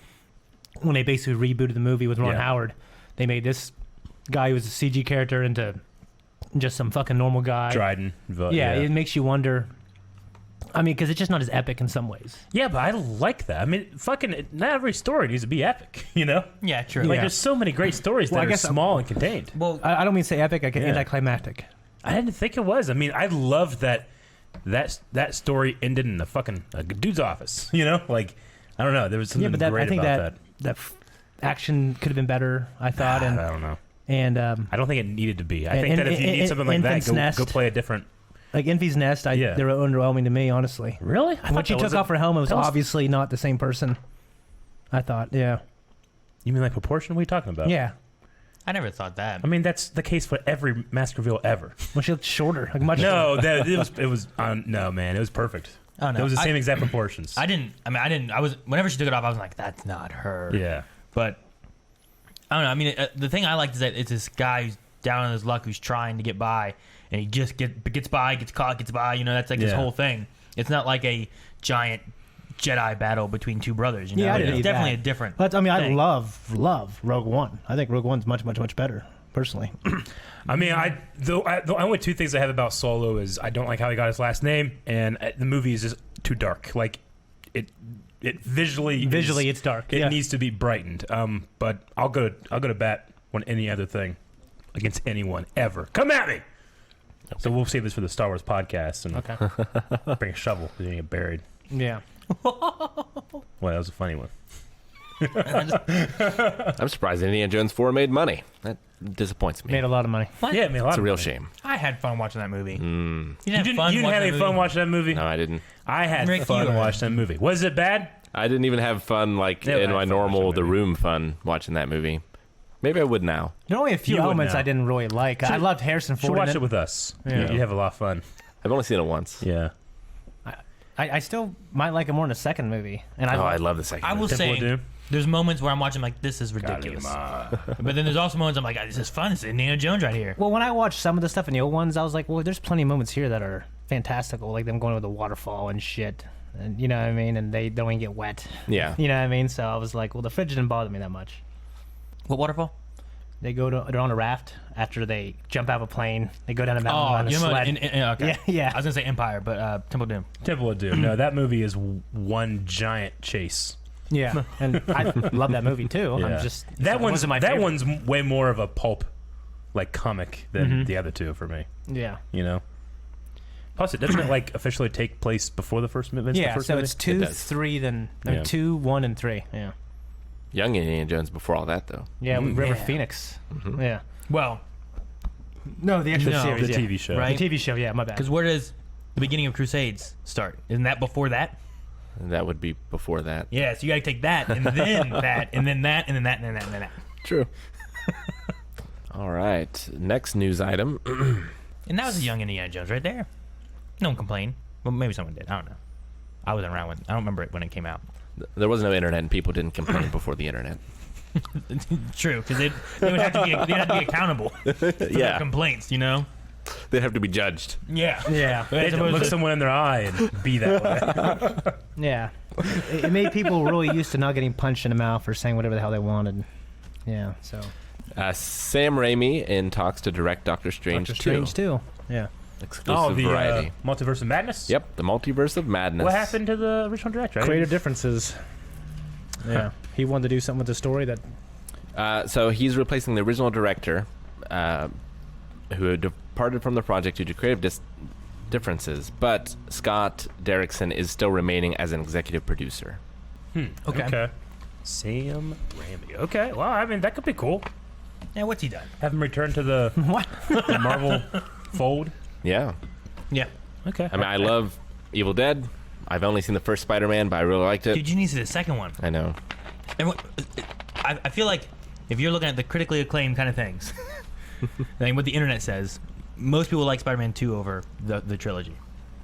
when they basically rebooted the movie with Ron Howard, they made this guy who was a CG character into just some fucking normal guy. Dryden. Yeah, it makes you wonder. I mean, because it's just not as epic in some ways. Yeah, but I like that. I mean, fucking, not every story needs to be epic, you know? Yeah, true. Like, Yeah. there's so many great stories that are small and contained. Well, I don't mean to say epic. I can anticlimactic. I didn't think it was. I mean, I love that story ended in a dude's office, you know? Like, I don't know. There was something great I think about that action could have been better. I thought, and I don't know. and I don't think it needed to be. I and- think that and- if you need and- something like that, Infant's Nest. go play a different. like Envy's Nest. They were underwhelming to me, honestly. Really? When she took off her helmet, it was obviously not the same person. I thought, yeah. You mean like proportion? What are you talking about? Yeah. I never thought that. I mean, that's the case for every mask reveal ever. Well, she looked shorter, like much. No, it was no, man, it was perfect. Oh, no. It was the same exact proportions. I was whenever she took it off, I was like, that's not her. Yeah. But I don't know. I mean, the thing I liked is that it's this guy who's down on his luck, who's trying to get by, and he just gets by, gets caught, gets by. You know, that's like his whole thing. It's not like a giant Jedi battle between two brothers. You know? Yeah, I didn't it's need definitely that. a different. But I mean, thing. I love Rogue One. I think Rogue One's much better, personally. I mean, the only two things I have about Solo is I don't like how he got his last name, and the movie is just too dark. Like it visually It's dark. It needs to be brightened. But I'll go to bat on any other thing against anyone ever. Come at me. Okay. So we'll save this for the Star Wars podcast and bring a shovel because you're gonna get buried. Yeah. Well, that was a funny one. I'm surprised Indiana Jones 4 made money. That disappoints me. Made a lot of money. What? Yeah, it made a lot It's a of real money. shame. I had fun watching that movie. You didn't have any fun watching that movie? No, I didn't. I had Rick, fun you were- watching that movie. Was it bad? I didn't even have fun like Yeah, I in had my fun normal watching that The movie. Room fun watching that movie. Maybe I would now. There are only a few You would elements now. I didn't really like. I loved Harrison Should Ford. watch in it with us. Yeah. You'd have a lot of fun. I've only seen it once. Yeah. I still might like it more in the second movie. And I love the second I will movie. Temple of say, Doom? there's moments where I'm watching like, this is ridiculous. But then there's also moments I'm like, this is fun. It's Indiana Jones right here. Well, when I watched some of the stuff in the old ones, I was like, well, there's plenty of moments here that are fantastical, like them going over the waterfall and shit. And you know what I mean? And they don't even get wet. Yeah. You know what I mean? So I was like, well, the fridge didn't bother me that much. What waterfall? They're on a raft after they jump out of a plane. They go down a mountain on a you know what? sled. Okay. Yeah. I was gonna say Empire, but Temple of Doom. Temple of Doom. No, that movie is one giant chase. Yeah, and I love that movie too. Yeah. I'm just that one's my that favorite. one's way more of a pulp, like comic than the other two for me. Yeah, You know. Plus, it doesn't it like officially take place before the first movie. yeah. The first So movie? it's 2, does. 3, then no, Yeah. 2, 1, and 3. Yeah, Young Indiana Jones before all that, though. yeah. With River Yeah. Phoenix. Yeah. Well, No, the actual No, series. the yeah. TV show. Right. The TV show. Yeah, my bad. because where does the beginning of Crusades start? Isn't that before that? That would be before that. Yeah, so you got to take that, and then that, and then that, and then that, and then that, and then that. True. All right. Next news item. And that was a young Indiana Jones right there. No one complained. Well, maybe someone did. I don't know. I wasn't around when. I don't remember it when it came out. There was no internet, and people didn't complain before the internet. True, because they would have to be accountable for their Yeah. complaints. You know. They'd have to be judged. Yeah. Yeah. They had to look someone in their eye and be that way. Yeah. It made people really used to not getting punched in the mouth or saying whatever the hell they wanted. Yeah, so. Sam Raimi in talks to direct Doctor Strange 2. Doctor Strange 2. Yeah. Exclusive variety. Multiverse of Madness? Yep, the Multiverse of Madness. What happened to the original director? Creative differences. Yeah. He wanted to do something with the story that... So he's replacing the original director, who had departed from the project due to creative differences, but Scott Derrickson is still remaining as an executive producer. Okay. Sam Raimi. Okay, well, I mean, that could be cool. Yeah, what's he done? Have him return to the, the Marvel fold. Yeah. Yeah. Okay. I mean, I love Evil Dead. I've only seen the first Spider-Man, but I really liked it. Dude, you need to see the second one. I know. And I feel like if you're looking at the critically acclaimed kind of things, like what the internet says, most people like Spider-Man 2 over the trilogy.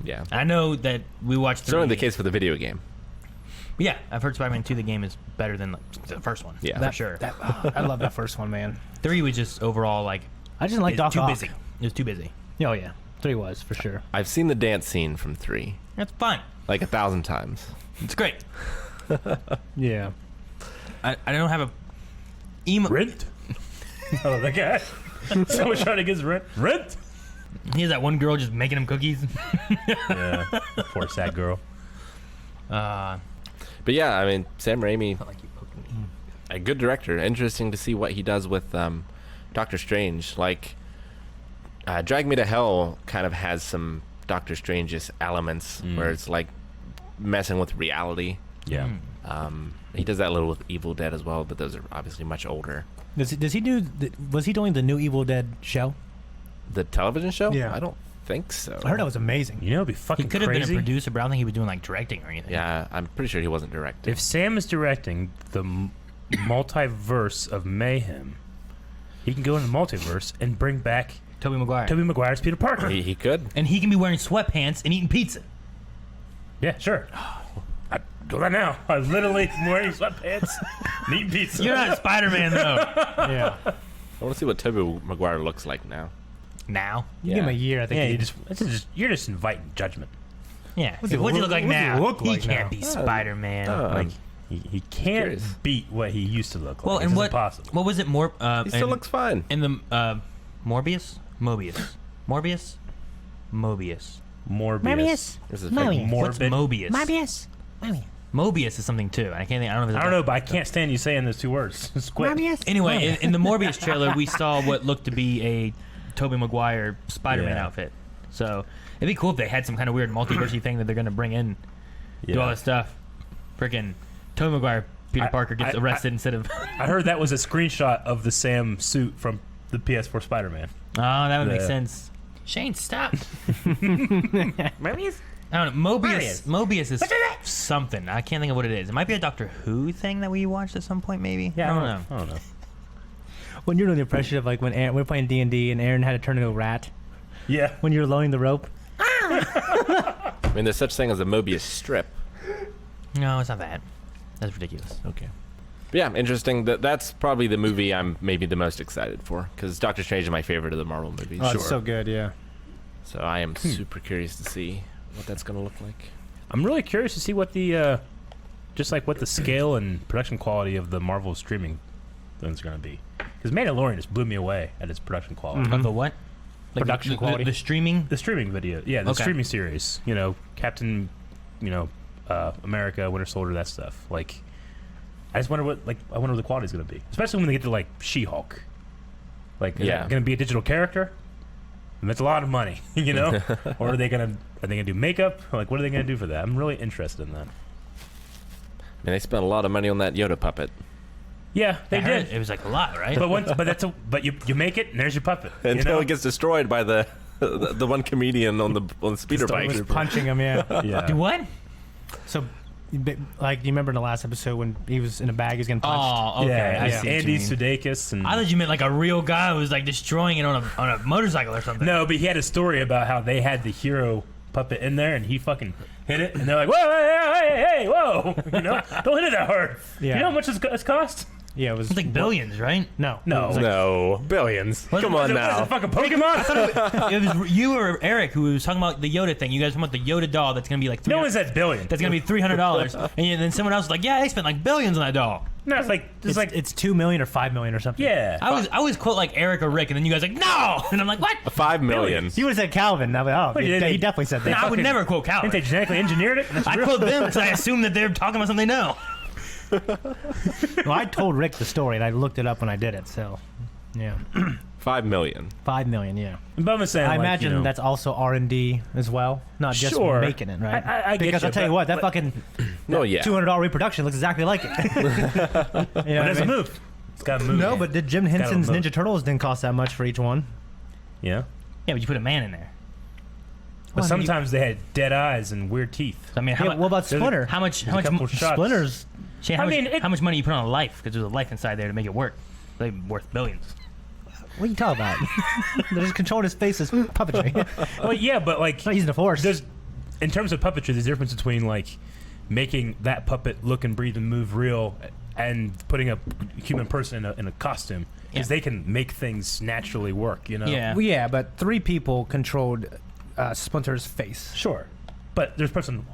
Yeah. I know that we watched 3. Certainly the case for the video game. Yeah, I've heard Spider-Man 2, the game, is better than the first one. Yeah. For sure. I love that first one, man. 3 was just overall like... I just like Doc too Ock. busy. It was too busy. Oh, yeah. 3 was, for sure. I've seen the dance scene from 3 That's fine. like 1,000 times. It's great. Yeah. I don't have a... emo... Rent? Oh, that guy. Someone's trying to get his rent. Rent? He has that one girl just making him cookies. Yeah. Poor sad girl. But yeah, I mean, Sam Raimi, a good director. Interesting to see what he does with Doctor Strange. Like, Drag Me to Hell kind of has some Doctor Strange-ish elements where it's like messing with reality. Yeah. He does that a little with Evil Dead as well, but those are obviously much older. Does he do... was he doing the new Evil Dead show? The television show? Yeah. I don't think so. I heard that was amazing. You know, it'd be fucking He could have been a crazy producer, but I don't think he was doing like directing or anything. Yeah, I'm pretty sure he wasn't directing. if Sam is directing the multiverse of mayhem. He can go in the multiverse and bring back Tobey Maguire. Tobey Maguire's Peter Parker. He could. And he can be wearing sweatpants and eating pizza. Yeah, sure. I do that now. I literally am wearing sweatpants and eating pizza. You're not Spider-Man, though. Yeah. I want to see what Tobey Maguire looks like now. Now? You give him a year, I think. Yeah, you're just inviting judgment. Yeah. What's he What's he look like what's he now? look like he can't now? be Spider-Man. Like he can't curious. beat what he used to look like. Well, It's and what impossible. what was it more? He still looks fine. in the Mobius. Morbius. Morbius. This is Morbid. What's Mobius? Mobius is something too. I can't think. I don't know. If it's I don't know, but I can't stand you saying those two words. It's quick. Anyway, in the Morbius trailer, we saw what looked to be a Tobey Maguire Spider-Man Yeah. outfit. So it'd be cool if they had some kind of weird multiverse thing that they're going to bring in, do all this stuff. Freaking Tobey Maguire, Peter Parker gets arrested instead of. I heard that was a screenshot of the Sam suit from the PS4 Spider-Man. Oh, that would make Yeah. sense. Shane, stop. Mobius? I don't know. Mobius is something. I can't think of what it is. It might be a Doctor Who thing that we watched at some point, maybe. Yeah, I don't know. I don't know. When you're doing the impression of like when Aaron, we're playing D&D and Aaron had to turn into a rat Yeah. when you're lowering the rope. I mean, there's such thing as a Mobius strip. No, it's not that. That's ridiculous. Okay. But yeah, interesting. That's probably the movie I'm maybe the most excited for, because Doctor Strange is my favorite of the Marvel movies. Oh, it's so good, yeah. So I am super curious to see what that's going to look like. I'm really curious to see what the just like what the scale and production quality of the Marvel streaming things are going to be. Because Mandalorian just blew me away at its production quality. Of the what? Like Production quality? The streaming? The streaming video, yeah, the Okay. streaming series. You know, Captain, America, Winter Soldier, that stuff. Like, I just wonder what the quality's going to be, especially when they get to like She-Hulk. Like, is that going to be a digital character? And that's a lot of money, you know. Or are they gonna do makeup? Like, what are they gonna do for that? I'm really interested in that. I mean, they spent a lot of money on that Yoda puppet. Yeah, they I heard did. It was like a lot, right? But you make it and there's your puppet. Until it gets destroyed by the one comedian on the speeder bike. Was punching him, yeah. Yeah. Do what? So, like, you remember in the last episode when he was in a bag, he's getting punched? Oh, okay. Yeah, I see what you Andy mean. Sudeikis and I thought you meant like a real guy who was like destroying it on a motorcycle or something. no, but he had a story about how they had the hero puppet in there and he fucking hit it and they're like, whoa, hey, whoa, you know, don't hit it that hard. Yeah. You know how much it's cost? Yeah, it was It's like billions, right? No, No. it was like- No, billions. Come Was on it now. fucking Pokemon? It was you or Eric who was talking about the Yoda thing. You guys were talking about the Yoda doll that's gonna be like No one said billion. that's gonna be $300, and then someone else was like, "Yeah, they spent like billions on that doll." No, it's like it's 2 million or 5 million or something. yeah. I always quote like Eric or Rick, and then you guys are like, "No," and I'm like, "What?" 5 million. You would have said Calvin. I would, Well, he they- definitely said that. No, I would never quote Calvin. Think they genetically engineered it? That's I real. quote them because I assume that they're talking about something they know. Well, I told Rick the story and I looked it up when I did it. So, yeah, 5 million. 5 million. Yeah, But I'm saying, I like, imagine you know, that's also R&D as well, not just Sure. making it, right? I get because you, I'll tell you but- what, that fucking No, yeah. $200 reproduction looks exactly like it. You know But what I it's a mean? move. It's got to move. No, but did Jim gotta Henson's move. Ninja Turtles didn't cost that much for each one? Yeah. Yeah, but you put a man in there. But Well, sometimes they had dead eyes and weird teeth. So, I mean, Yeah, what about there's a- Splinter? how much? There's a couple shots. Splinter's. Shane, how I much, mean, it- how much money you put on a life? Because there's a life inside there to make it work. They're worth billions. What are you talking about? They're just controlling his face as puppetry. Well, yeah, but like, Not using the force. there's in terms of puppetry, there's a difference between like making that puppet look and breathe and move real, and putting a human person in a costume, because Yeah. they can make things naturally work. You know. Yeah. Well, yeah, but 3 people controlled Splinter's face. Sure. But there's a person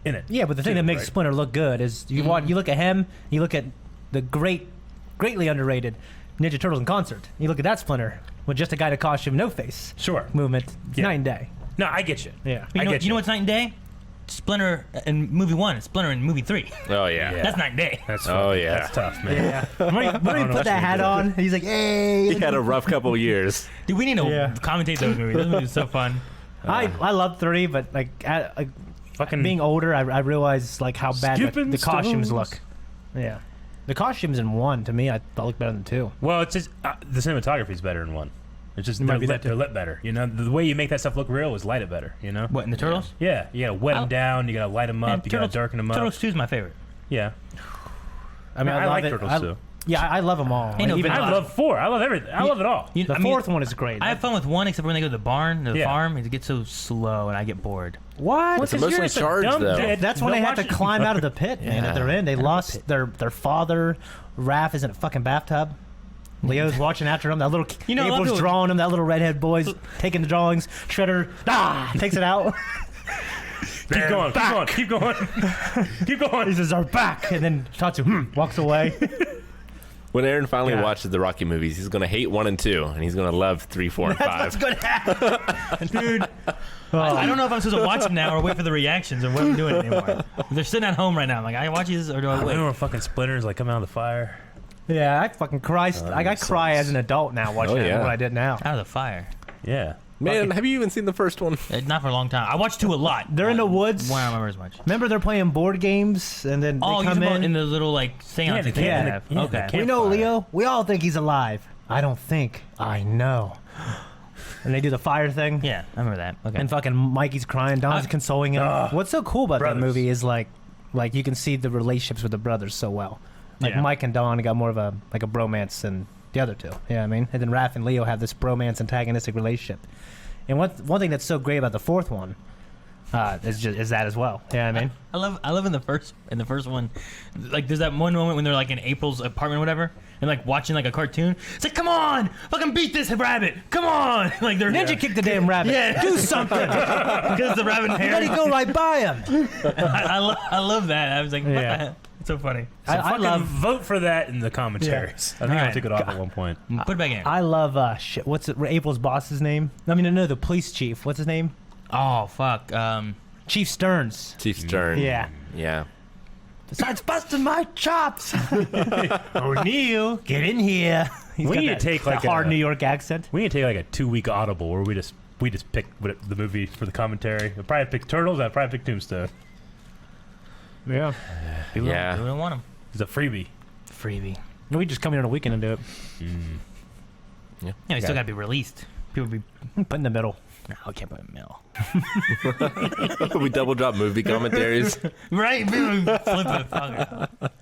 in it. Yeah, but the thing too, that makes right? Splinter look good is you look at him, you look at the greatly underrated Ninja Turtles in concert. You look at that Splinter with just a guy in a costume, no face Sure. movement. It's Yeah. night and day. No, I get you. Yeah. You I know, get you know what's night and day? Splinter in movie 1, Splinter in movie 3. Oh, yeah. Yeah. That's night and day. That's Oh, fucking- yeah. That's tough, man. When he know put what that you hat do. on, he's like, hey. He had a rough couple of years. Dude, we need to Yeah. commentate those movies. Those movies are so fun. I love 3, but like Fucking being older, I realized like how bad Skipping the costumes stones. look. Yeah. The costumes in 1, to me, I thought looked better than 2. Well, it's just the cinematography's better in 1. It's just Might they're be lit, that they're lit better. You know, the way you make that stuff look real is light it better. You know. What, in the Turtles? Yeah, you gotta wet them Oh. down. You gotta light them up. Man, You gotta darken them up. Turtles 2 is my favorite. Yeah, I mean, I love like it. Turtles too. Yeah, I love them all. Ain't no Even- video- I love 4. I love everything. I love it all. You- the I mean, 4th one is great. I have fun with 1, except when they go to the barn, the Yeah. farm. It gets so slow, and I get bored. What? It's emotionally charged, though. That's when they have to climb out of the pit, man. At their end, they lost their father. Raph is in a fucking bathtub. Leo's watching after him. That little You know, a lot of April's people- drawing him. That little redhead boy's taking the drawings. Shredder takes it out. Keep going. Keep going. Keep going. Keep going. He says, "Our back," and then Tatsu walks away. When Aaron finally Yeah. watches the Rocky movies, he's going to hate 1 and 2, and he's going to love 3, 4, and 5. That's gonna happen, dude. I don't know if I'm supposed to watch them now or wait for the reactions or what I'm doing anymore. They're sitting at home right now. I'm like, I watch these or do I I wait? remember fucking splinters like coming out of the fire. Yeah, I fucking cry. I cry as an adult now watching Oh, yeah. what I did now. Out of the fire. Yeah. Man, have you even seen the first one? Not for a long time. I watched 2 a lot. They're in the woods. Well, I don't remember as much. Remember, they're playing board games, and then Oh, they you come talking about in. in the little like seance the they camp- have. yeah, the Okay. camp- We know, Campfire. Leo. We all think he's alive. I don't think. I know. And they do the fire thing. Yeah, I remember that. Okay. And fucking Mikey's crying. Don's consoling him. What's so cool about Brothers. that movie is like you can see the relationships with the brothers so well. Like Yeah. Mike and Don got more of a bromance than the other two. Yeah, I mean, and then Raph and Leo have this bromance antagonistic relationship. And one thing that's so great about the 4th one is that as well. Yeah, I mean, I love in the first one, like there's that one moment when they're like in April's apartment or whatever, and like watching like a cartoon. It's like, come on, fucking beat this rabbit, come on! Like they're Ninja kick the damn rabbit. Yeah. Do something. because the rabbit You hair. gotta go right by him. I love that. I was like, what Yeah. the hell? It's so funny. So I fucking love. vote for that in the commentaries. I think I Alright. took it off at one point. Put it back in. I love shit. What's April's boss's name? I mean, no, the police chief. What's his name? Oh fuck. Chief Stearns. Chief Stern. Yeah. Yeah. Besides busting my chops. O'Neill, get in here. He's We got need to that- take, that like, hard a- New York accent. We need to take like a 2-week audible where we just pick the movie for the commentary. I'd probably pick Turtles. I'd probably pick Tombstone. Yeah. People Yeah. don't want them. It's a freebie. Freebie. We just come in on a weekend and do it. Yeah, you still gotta be released. People be. Put in the middle. No, I can't put it in the middle. We double drop movie commentaries. Right? People be flipping the fuck.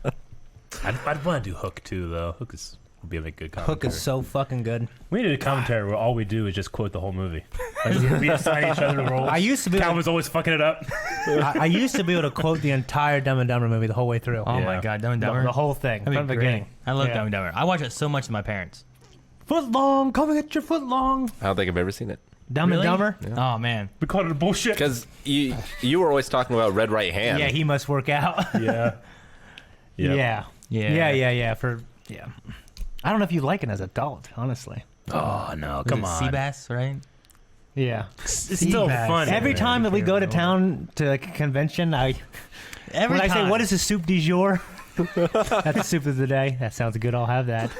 I'd want to do Hook too, though. Hook is would be a good commentary. Hook is so fucking good. We need a commentary where all we do is just quote the whole movie. Like, we assign each other roles. I used to be. Calvin's always fucking it up. I used to be able to quote the entire Dumb and Dumber movie the whole way through. Oh Yeah. my god, Dumb and The, Dumber. the whole thing That'd be from the great. beginning. I love Yeah. Dumb and Dumber. I watch it so much with my parents. Foot long, come and get your foot long. I don't think I've ever seen it. Dumb Really? and Dumber. Oh man. We called it a bullshit. Because you were always talking about red right hand. Yeah, he must work out. Yeah. Yeah. Yeah. Yeah. I don't know if you like it as an adult, honestly. Oh no, Was come it on. Seabass, right? Yeah. It's still Seabass. funny. Every man. time that we go to town to like a convention, when I say, what is the soup du jour? That's the soup of the day. That sounds good. I'll have that.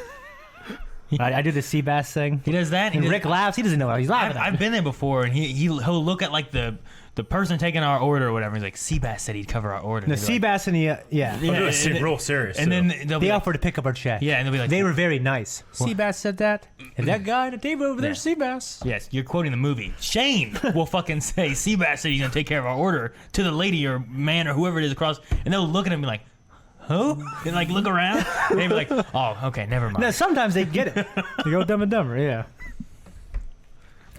I do the sea bass thing. He does that. And Rick laughs. He doesn't know what he's laughing at. I've been there before, and he'll look at like the person taking our order or whatever. He's like, Seabass said he'd cover our order. The He'd be sea like, bass and the, yeah. I'm doing and- real serious. and too. then they'll be They like, offered to pick up our check. yeah, and they'll be like, They were very nice. Seabass said that. And that guy at the table over there, Yeah. Seabass. yes, you're quoting the movie. Shane will fucking say, Seabass said he's gonna take care of our order to the lady or man or whoever it is across, and they'll look at him and be like, who? And like look around, and they'll be like, oh, okay, never mind. No, sometimes they get it. They go Dumb and Dumber, yeah.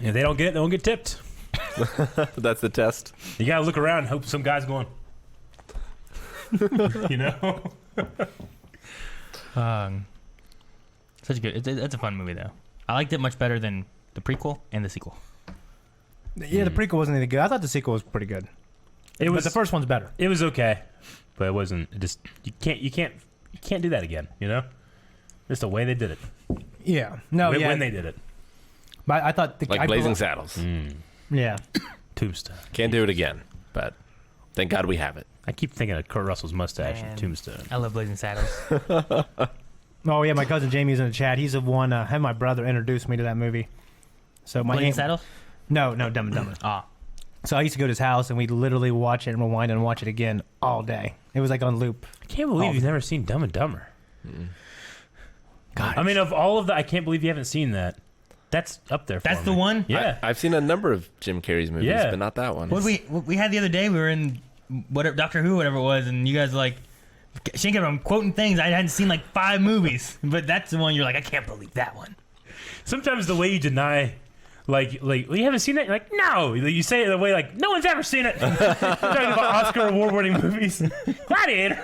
If they don't get it, they won't get tipped. That's the test. You gotta look around and hope some guy's going. You know? Such a good. It's a fun movie though. I liked it much better than the prequel and the sequel. Yeah, the prequel wasn't any good. I thought the sequel was pretty good. It But was the first one's better. It was okay, but it wasn't. It just you can't do that again. You know, just the way they did it. Yeah. No, when, yeah. when they did it. But I thought the Like Blazing Saddles. Yeah. Tombstone. Can't do it again, but thank God we have it. I keep thinking of Kurt Russell's mustache Man. in Tombstone. I love Blazing Saddles. Oh yeah, my cousin Jamie's in the chat. He's the one. Had my brother introduced me to that movie. So my Blazing aunt- Saddles. No, Dumb and Dumber. Ah, So I used to go to his house and we'd literally watch it and rewind and watch it again all day. It was like on loop. I can't believe you've never seen Dumb and Dumber. God, I mean, of all of the, I can't believe you haven't seen that. That's up there. that's for the me. one. Yeah. I've seen a number of Jim Carrey's movies, Yeah. but not that one. What we had the other day? We were in whatever Doctor Who, whatever it was, and you guys like. Shane kept on quoting things I hadn't seen like 5 movies, but that's the one you're like, I can't believe that one. Sometimes the way you deny, like well, you haven't seen it. You're like, no. Like, you say it the way like no one's ever seen it. You're talking about Oscar award-winning movies. Gladiator.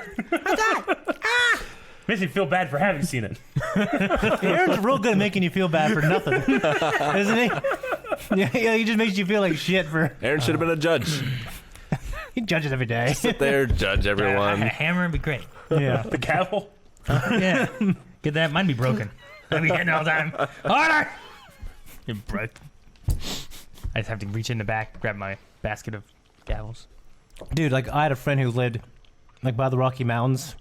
Makes me feel bad for having seen it. Aaron's real good at making you feel bad for nothing, isn't he? Yeah, he just makes you feel like shit for. Aaron should have been a judge. He judges every day. Sit there, judge A everyone. hammer would be great. Yeah. The gavel. Yeah, get that. Mine be broken. I'd be hitting all the time. Harder. You're broke. I just have to reach in the back, grab my basket of gavels. Dude, like I had a friend who lived like by the Rocky Mountains.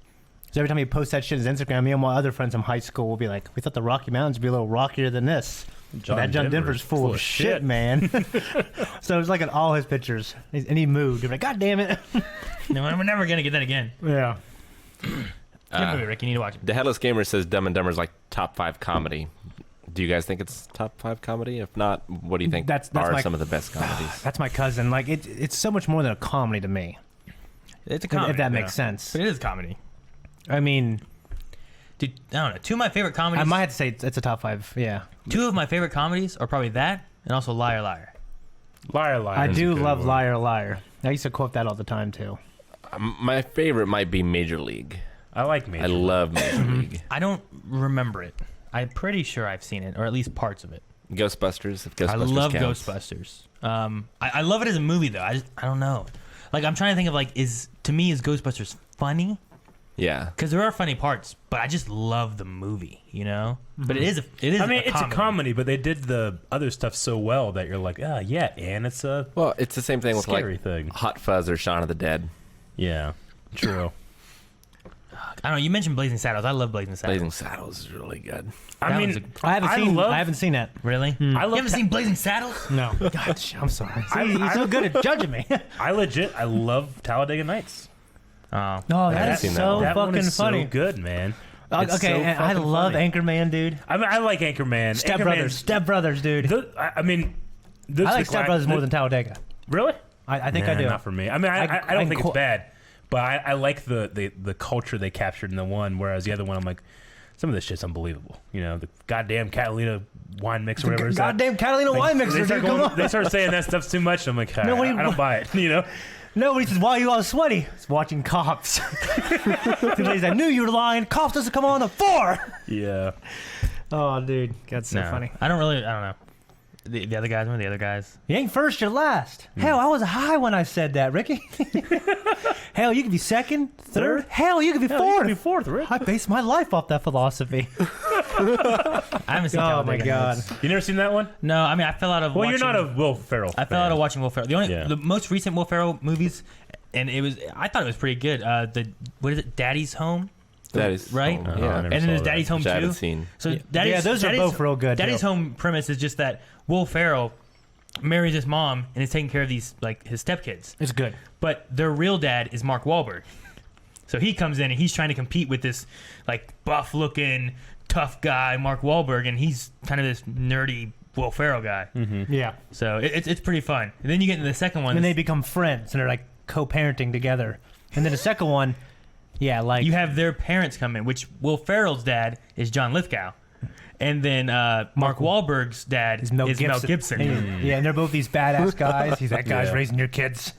So every time he posts that shit on his Instagram, me and my other friends from high school will be like, we thought the Rocky Mountains would be a little rockier than this. That John Denver's full of shit, man. So it was like in all his pictures. And he moved. You're like, God damn it. No, we're never gonna get that again. Yeah. Good movie, Rick. You need to watch it. The Headless Gamer says Dumb and Dumber's like top 5 comedy. Do you guys think it's top 5 comedy? If not, what do you think That's are my- some of the best comedies? That's my cousin. Like, it's so much more than a comedy to me. It's a If- comedy. if that yeah. makes sense. But it is comedy. I mean, Dude, I don't know. 2 of my favorite comedies. I might have to say it's a top 5. Yeah. 2 of my favorite comedies are probably that and also Liar Liar. Liar, liar. I is a do good love one. Liar Liar. I used to quote that all the time, too. My favorite might be Major League. I like Major. I love Major League. I don't remember it. I'm pretty sure I've seen it, or at least parts of it. Ghostbusters, if Ghostbusters I love counts. Ghostbusters. I love it as a movie though. I don't know. Like I'm trying to think of like is Ghostbusters funny? Yeah. Because there are funny parts, but I just love the movie, you know. But it is. I mean, it's a comedy, but they did the other stuff so well that you're like, yeah, and it's a Well, it's the same thing with scary like thing. Hot Fuzz or Shaun of the Dead. Yeah, true. I don't know. You mentioned Blazing Saddles. I love Blazing Saddles. Blazing Saddles is really good. I That mean, was I love- haven't seen that. Really? I You love haven't seen Blazing Saddles? No. God, I'm sorry. See, I- he's so good at judging me. I love Talladega Nights. Oh, No, haven't that is seen that so one. That one fucking is funny. so good, man. It's Okay, so and I fucking love funny. Anchorman, dude. I mean, I like Anchorman. Step Brothers. Step Brothers, dude. I mean, I like Step Brothers more than Talladega. Really. I think Nah, I do. Not for me. I mean, I I don't think qu- it's bad, but I like the culture they captured in the one, whereas the other one, I'm like, some of this shit's unbelievable. You know, the goddamn Catalina wine mix or whatever. Goddamn Catalina wine mixer, dude. Come on. They start saying that stuff's too much. I'm like, I don't buy it. You know. Nobody says, why are you all sweaty? It's watching Cops. Today's I knew you were lying. Cops doesn't come on at 4. Yeah. Oh, dude. That's so funny. I don't know. The other guys were the other guys. You ain't first, you're last. Hell, I was high when I said that, Ricky. Hell, you could be second, third. Hell, you could be fourth. You could be fourth, Rick. I based my life off that philosophy. I haven't seen Oh, my Talladega God. Nights. You never seen that one? No, I mean, I fell out of Well, watching... you're not a Will Ferrell I fell out of watching Will Ferrell. The most recent Will Ferrell movies, and I thought it was pretty good. What is it, Daddy's Home? That is right. Oh, yeah. And then there's Daddy's Home which I haven't too. seen. So those are both real good. Daddy's too. Home premise is just that Will Ferrell marries his mom and is taking care of these like his stepkids. It's good. But their real dad is Mark Wahlberg. So he comes in and he's trying to compete with this like buff-looking tough guy Mark Wahlberg, and he's kind of this nerdy Will Ferrell guy. Mm-hmm. Yeah. So it's pretty fun. And then you get into the second one. And they become friends, and they're like co-parenting together. And then the second one, yeah, like you have their parents come in, which Will Ferrell's dad is John Lithgow. And then Mark Wahlberg's dad is Mel Gibson. Yeah, and they're both these badass guys. He's that guy's raising your kids.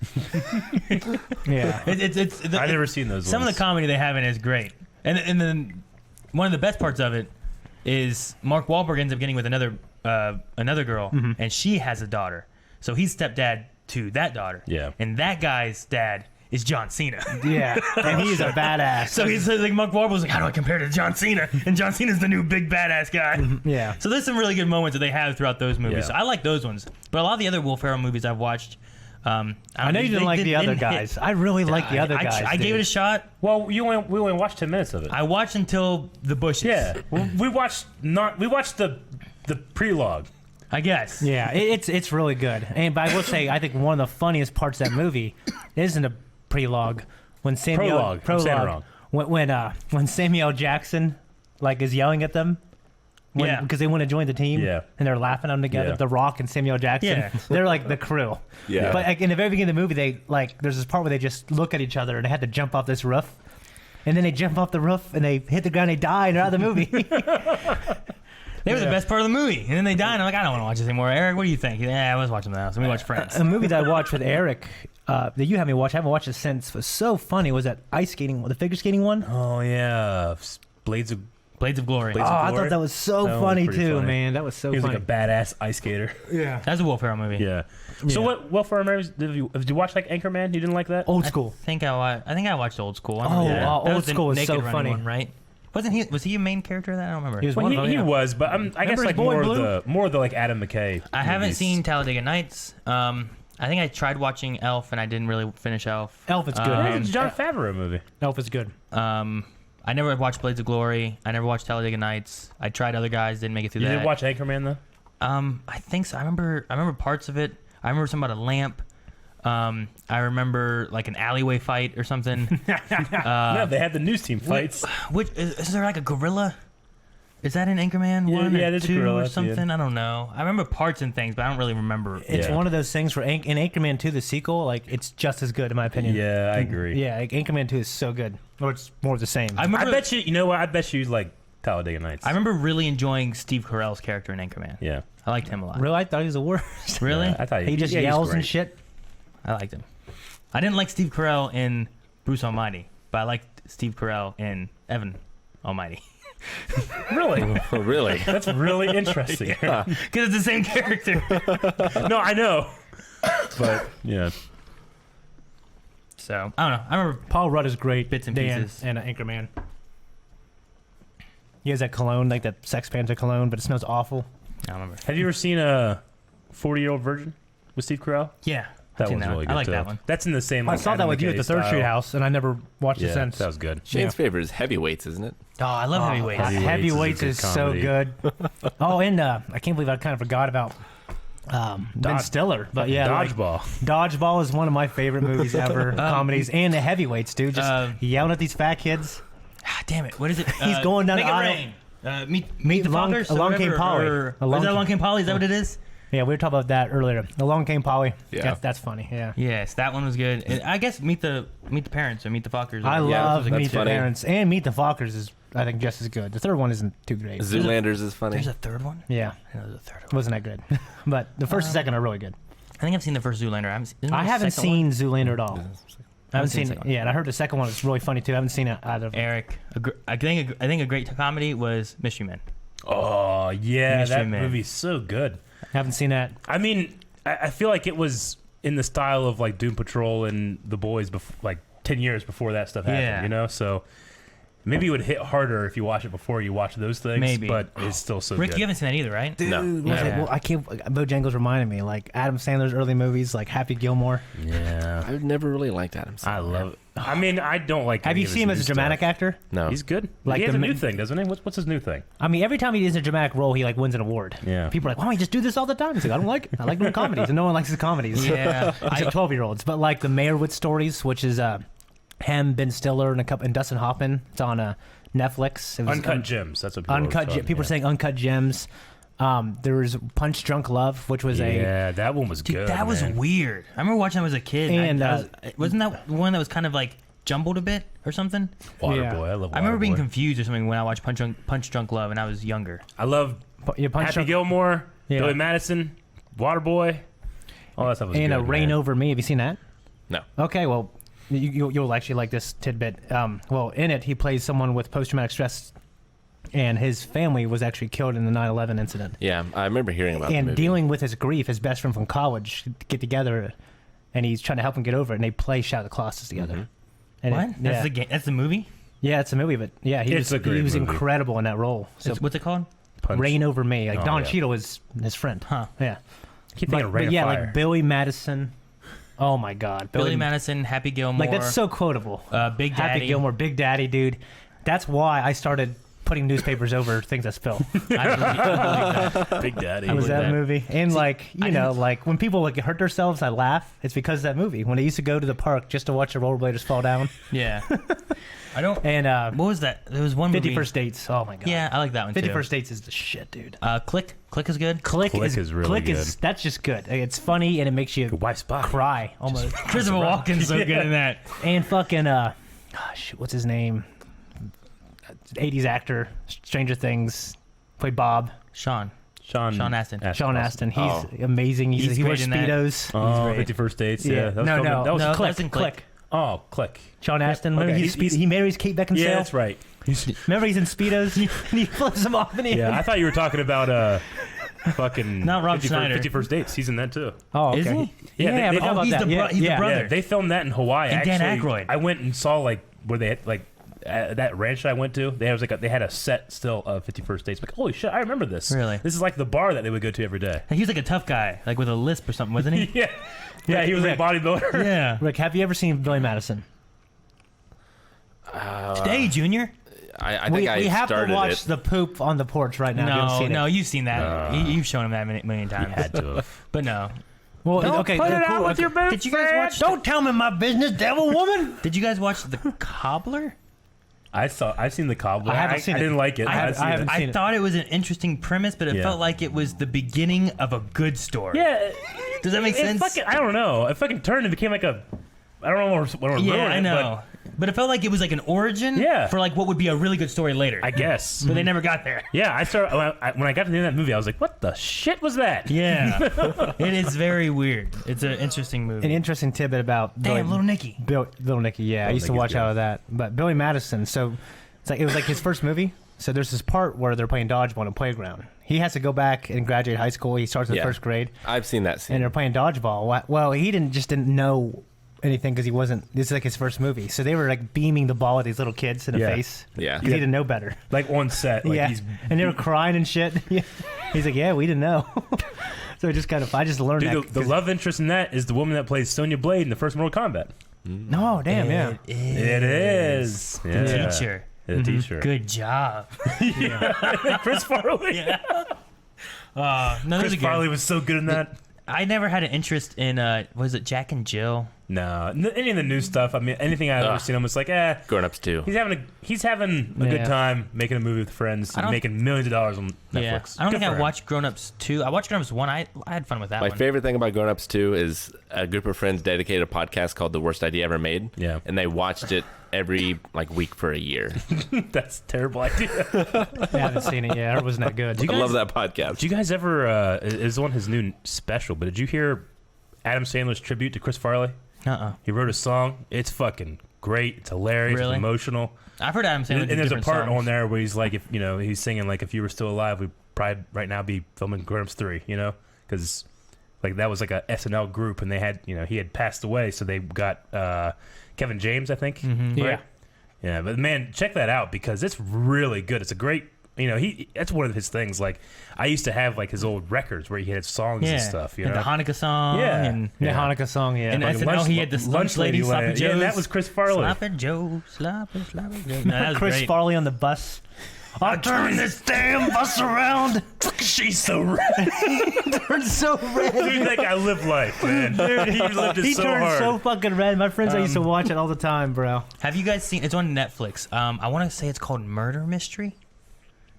Yeah. I've never seen those Some ones. of the comedy they have in it is great. And then one of the best parts of it is Mark Wahlberg ends up getting with another girl, and she has a daughter. So he's stepdad to that daughter. Yeah. And that guy's dad is John Cena. Yeah, and he's a badass. So he's like, Mark Wahlberg's like, how do I compare to John Cena? And John Cena's the new big badass guy. Yeah. So there's some really good moments that they have throughout those movies. Yeah. So I like those ones. But a lot of the other Will Ferrell movies I've watched, I know you didn't like the other guys. I really like the other guys. I gave it a shot. Well, we only watched 10 minutes of it. I watched until the bushes. Yeah, we watched the prelogue. I guess. Yeah, it's really good. And but I will say, I think one of the funniest parts of that movie isn't a prelogue when Samuel Prologue. I'm saying it wrong. when Samuel Jackson like is yelling at them. Yeah. Because they want to join the team. Yeah. And they're laughing at them together. Yeah. The Rock and Samuel Jackson. Yeah. They're like the crew. Yeah. But like, in the very beginning of the movie, there's this part where they just look at each other and they had to jump off this roof. And then they jump off the roof and they hit the ground and they die and they're out of the movie. They were the best part of the movie. And then they died and I'm like, I don't want to watch this anymore. Eric, what do you think? Yeah, I was watching that. So we watched Friends. A movie that I watched with Eric that you had me watch, I haven't watched it since, was so funny, was that ice skating, the figure skating one. Oh yeah, Blades of Glory. Oh, I thought that was so That one was funny pretty too, funny. man. That was so he was funny. like a badass ice skater. Yeah. That's a Will Ferrell movie. Yeah. So Yeah. what Will Ferrell movies did you watch? Like Anchorman? You didn't like that? Old school. I think I watched Old School. I Oh, remember that. That Old was the School is naked so running funny. one, right? Was he a main character of that? I don't remember. He was Well, one of them, he yeah. was, but I guess Remember like his boy more of the like Adam McKay. I haven't movies. seen Talladega Nights. I think I tried watching Elf and I didn't really finish Elf. Elf is good, Oh, man. it's a Jon Favreau movie. Elf is good. I never watched Blades of Glory. I never watched Talladega Nights. I tried other guys, didn't make it through You that. didn't watch Anchorman though? I think so. I remember parts of it. I remember something about a lamp. I remember like an alleyway fight or something. No, they had the news team fights. Which is there like a gorilla? Is that in Anchorman Yeah, 1 yeah, or there's a 2 gorilla or at the something? end. I don't know. I remember parts and things, but I don't really remember. It's Yeah. one of those things where in Anchorman 2, the sequel, like it's just as good in my opinion. Yeah, I agree. Yeah, like Anchorman 2 is so good. Or it's more of the same. I remember. I bet you. You know what? I bet you like Talladega Nights. I remember really enjoying Steve Carell's character in Anchorman. Yeah. I liked him a lot. Really, I thought he was the worst. Really? Yeah, I thought He just yeah, he's yells and great. shit. I liked him. I didn't like Steve Carell in Bruce Almighty, but I liked Steve Carell in Evan Almighty. Really? Oh, really? That's really interesting. Because it's the same character. No, I know. But yeah. So, I don't know. I remember Paul Rudd is great. Bits and Dan pieces. and Anchorman. He has that cologne, like that Sex Panther cologne, but it smells awful. I don't remember. Have you ever seen a 40-Year-Old Virgin with Steve Carell? Yeah. That I've seen one's really good I like too. that one. That's in the same. I Like, saw that Adam with you at McKay the Third Street style. House, and I never watched Yeah, it since. that was good. Shane's favorite is Heavyweights, isn't it? Oh, I love Heavyweights. Heavyweights is a Heavyweights good is so comedy. good. Oh, and I can't believe I kind of forgot about Ben Stiller. But yeah, like, Dodgeball. Dodgeball is one of my favorite movies ever. Comedies and the Heavyweights, dude. Just yelling at these fat kids. Ah, damn it. What is it? He's going down Make the It aisle. Rain. Meet the Along- Fockers? Along or Came whatever, Polly. or- Along is that Came- Along Came Polly? Is that what it is? Yeah, we were talking about that earlier. Along Came Polly. Yeah. That's funny. Yeah. Yes, that one was good. And I guess Meet the Parents or Meet the Fockers. I or- love that's Meet the funny. Parents, and Meet the Fockers is I think, just as good. The third one isn't too great. Zoolander's is funny. There's a third one? Yeah, I know there's a third one. wasn't that good. But the first and second are really good. I think I've seen the first Zoolander. I haven't seen Zoolander at all. I haven't seen the it. second one. Yeah, and I heard the second one is really funny too. I haven't seen it either. Of them. Eric, I think a great comedy was Mystery Men. Oh yeah, Mystery that Man. movie's so good. Haven't seen that. I mean, I feel like it was in the style of like Doom Patrol and The Boys, like 10 years before that stuff happened. Yeah. You know, so maybe it would hit harder if you watch it before you watch those things. Maybe. But it's still so Rick, good. you haven't seen that either, right? Dude, No. was Yeah. it- well, I can't. Bojangles reminded me, like Adam Sandler's early movies, like Happy Gilmore. Yeah, I've never really liked Adam Sandler. I love it. I mean, I don't like. Have any you of seen him his as a new dramatic stuff. actor? No. He's good. Like he has the a new mi- thing, doesn't he? What's his new thing? I mean, every time he is in a dramatic role, he like wins an award. Yeah. People are like, why don't you just do this all the time? He's like, I don't like it. I like doing comedies, and no one likes his comedies. Yeah. Except 12-year-olds. But like the Meyerowitz stories, which is him, Ben Stiller, and Dustin Hoffman. It's on Netflix. It was Uncut Gems. That's what people Uncut. are People are saying Uncut Gems. There was Punch Drunk Love, which was Yeah, that one was Dude, good. that was man. weird. I remember watching that as a kid. And, wasn't that one that was kind of like jumbled a bit or something? Waterboy. Yeah. I love. I remember being Waterboy. confused or something when I watched Punch Drunk Love and I was younger. I love Punch Happy Drunk Gilmore, Yeah. Billy Madison, Waterboy. All that stuff was and good. Reign man. Over Me. Have you seen that? No. Okay, well, you'll actually like this tidbit. Well, in it, he plays someone with post-traumatic stress, and his family was actually killed in the 9/11 incident. Yeah, I remember hearing about the And movie. dealing with his grief, his best friend from college get together, and he's trying to help him get over it, and they play Shout the Colossus together. Mm-hmm. And What? yeah. That's the game. That's the movie. Yeah, it's a movie, but yeah, he It's was a great movie. incredible in that role. So What's it called? Punch. Reign Over Me, like Oh, Don yeah. Cheadle is his friend. Huh. Yeah, Keep thinking of Rain but of yeah, Fire. like Billy Madison. Oh my God, Billy Madison, Happy Gilmore. Like that's so quotable. Big Daddy. Happy Gilmore, Big Daddy, dude. That's why I started putting newspapers over things I spill. I believe that. Big Daddy. It was believe that that. movie, and like I like when people like hurt themselves, I laugh. It's because of that movie. When I used to go to the park just to watch the rollerbladers fall down, Yeah. I don't. and What was that? There was one 50 movie. First Dates. Oh my God. Yeah, I like that one 50 too. First Dates is the shit, dude. Click is good. Click is really good. That's just good. It's funny and it makes you Your wife's body. cry almost. Christopher Walken's so good in that. And fucking gosh, what's his name? 80s actor, Stranger Things, played Bob. Sean Sean Astin. Sean Astin. He's Oh. amazing. He's he great wears in that. speedos. Oh, great. 51st Dates. Yeah. That was no, filmed in- no, That was no, Click. that's in Click. Oh, Click. Sean Astin. Okay, Remember he's- he marries Kate Beckinsale. Yeah, that's right. Remember he's in speedos and he flips him off in the Yeah, end. I thought you were talking about fucking Not Rob Schneider. 51st Dates. He's in that too. Oh, okay. Is he? Yeah, Yeah, they- but how about he's that? the bro- he's the yeah. brother. Yeah, they filmed that in Hawaii. And Dan Actually, Aykroyd. I went and saw like where they had, like that ranch that I went to. They had a set still of 51st Dates. Like, holy shit, I remember this. Really? This is like the bar that they would go to every day. He was like a tough guy, like with a lisp or something, wasn't he? Yeah, yeah, he was a bodybuilder. Yeah. Rick, have you ever seen Billy Madison? Today, Junior. I think I we have started to watch it. the poop on the porch right now. If you haven't No, seen no, it. you've seen that. You've shown him that million times. Had to have. But no. Well, okay, put it cool, out with okay. your boots. Did you guys watch? Don't tell me my business, devil woman. Did you guys watch The Cobbler? I've seen the Cobbler. I haven't seen I it. didn't like it. I haven't- I've seen I it. haven't seen I it. thought it was an interesting premise, but it Yeah. felt like it was the beginning of a good story. Yeah, Does that make it sense? fucking, I don't know. It fucking turned and became like a. I don't know what Yeah, I know. But it felt like it was like an origin Yeah. for like what would be a really good story later. I guess. but they never got there. Yeah, when I got to the end of that movie, I was like, "What the shit was that?" Yeah. It is very weird. It's an interesting movie. An interesting tidbit about Damn, Little Nicky. Little Nicky. Yeah, I Little used to Nicky's watch good. out of that. But Billy Madison. So it's like it was like his first movie. So there's this part where they're playing dodgeball on a playground. He has to go back and graduate high school. He starts in Yeah. first grade, I've seen that scene. and they're playing dodgeball. Well, he didn't know anything because he wasn't. This is like his first movie. So they were like beaming the ball at these little kids in the Yeah. face. Yeah. because he didn't know better. Like on set, like yeah, he's and they were crying and shit. He's like, yeah, we didn't know. So it just kind of, I just learned dude. that. The love interest in that is the woman that plays Sonya Blade in the first Mortal Kombat. No, damn, yeah. It is The Yeah. teacher. The teacher. Good job. Chris Farley. Yeah. No, Chris those are Farley good. was so good in that. I never had an interest in was it Jack and Jill? No, any of the new stuff. I mean, anything I've ever seen him, it's like, Grown Ups 2. He's having a good time making a movie with friends, and making millions of dollars on Netflix. Yeah. I don't think I watched Grown Ups 2. I watched Grown Ups 1. I had fun with that one. My favorite thing about Grown Ups 2 is a group of friends dedicated a podcast called The Worst Idea Ever Made. Yeah. And they watched it every week for a year. That's a terrible idea. I haven't seen it yet. It wasn't that good. I love that podcast. Did you guys ever? Is on his new special? But did you hear Adam Sandler's tribute to Chris Farley? He wrote a song. It's fucking great. It's hilarious. Really? It's emotional. I've heard Adam Sandler. And there's a part songs on there where he's like, he's singing like, if you were still alive, we'd probably right now be filming Grown Ups 3. Because that was like a SNL group, and they had he had passed away, so they got Kevin James, I think. Mm-hmm. Right? Yeah. But man, check that out because it's really good. It's a great. That's one of his things. Like, I used to have his old records where he had songs and stuff. And the Hanukkah song. Yeah. And The Hanukkah song, yeah. And SNL, he had the lunch lady, Sloppy Joe's. Yeah, and that was Chris Farley. Sloppy Joe, Sloppy Joe. No, that was Chris great. Farley on the bus. I'm turning this damn bus around. She's so red. Turned so red. Dude, that guy lived life, man. He lived it He so turned hard. so fucking red. My friends, I used to watch it all the time, bro. Have you guys seen? It's on Netflix. I want to say it's called Murder Mystery.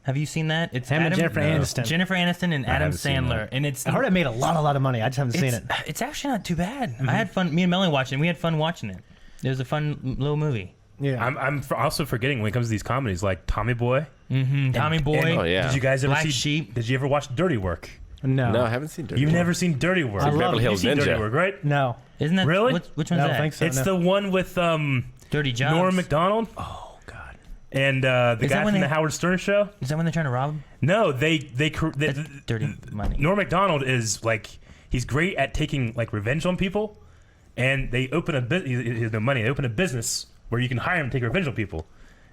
Have you seen that? It's Him and Jennifer Aniston. Jennifer Aniston and Adam haven't seen Sandler, that. and it's. I heard it made a lot of money. I just haven't seen it. It's actually not too bad. I had fun. Me and Melanie watched it. And we had fun watching it. It was a fun little movie. Yeah. I'm also forgetting when it comes to these comedies like Tommy Boy. Mm-hmm. Tommy Boy. Oh, yeah. Did you guys ever Black see? Sheep. Did you ever watch Dirty Work? No. No, I haven't seen Dirty You've Work. never seen Dirty Work. I love Beverly Hills You've seen Ninja. Dirty Work, right? No. Isn't that Really? Which one's I don't that? think so. It's no. the one with Dirty Jobs. Norm Macdonald Oh God. and the Is that guy when from they- the Howard Stern show. Is that when they're trying to rob him? No, they That's dirty money. Norm Macdonald is he's great at taking revenge on people, and they open he has no money. They open a business where you can hire him to take revenge on people.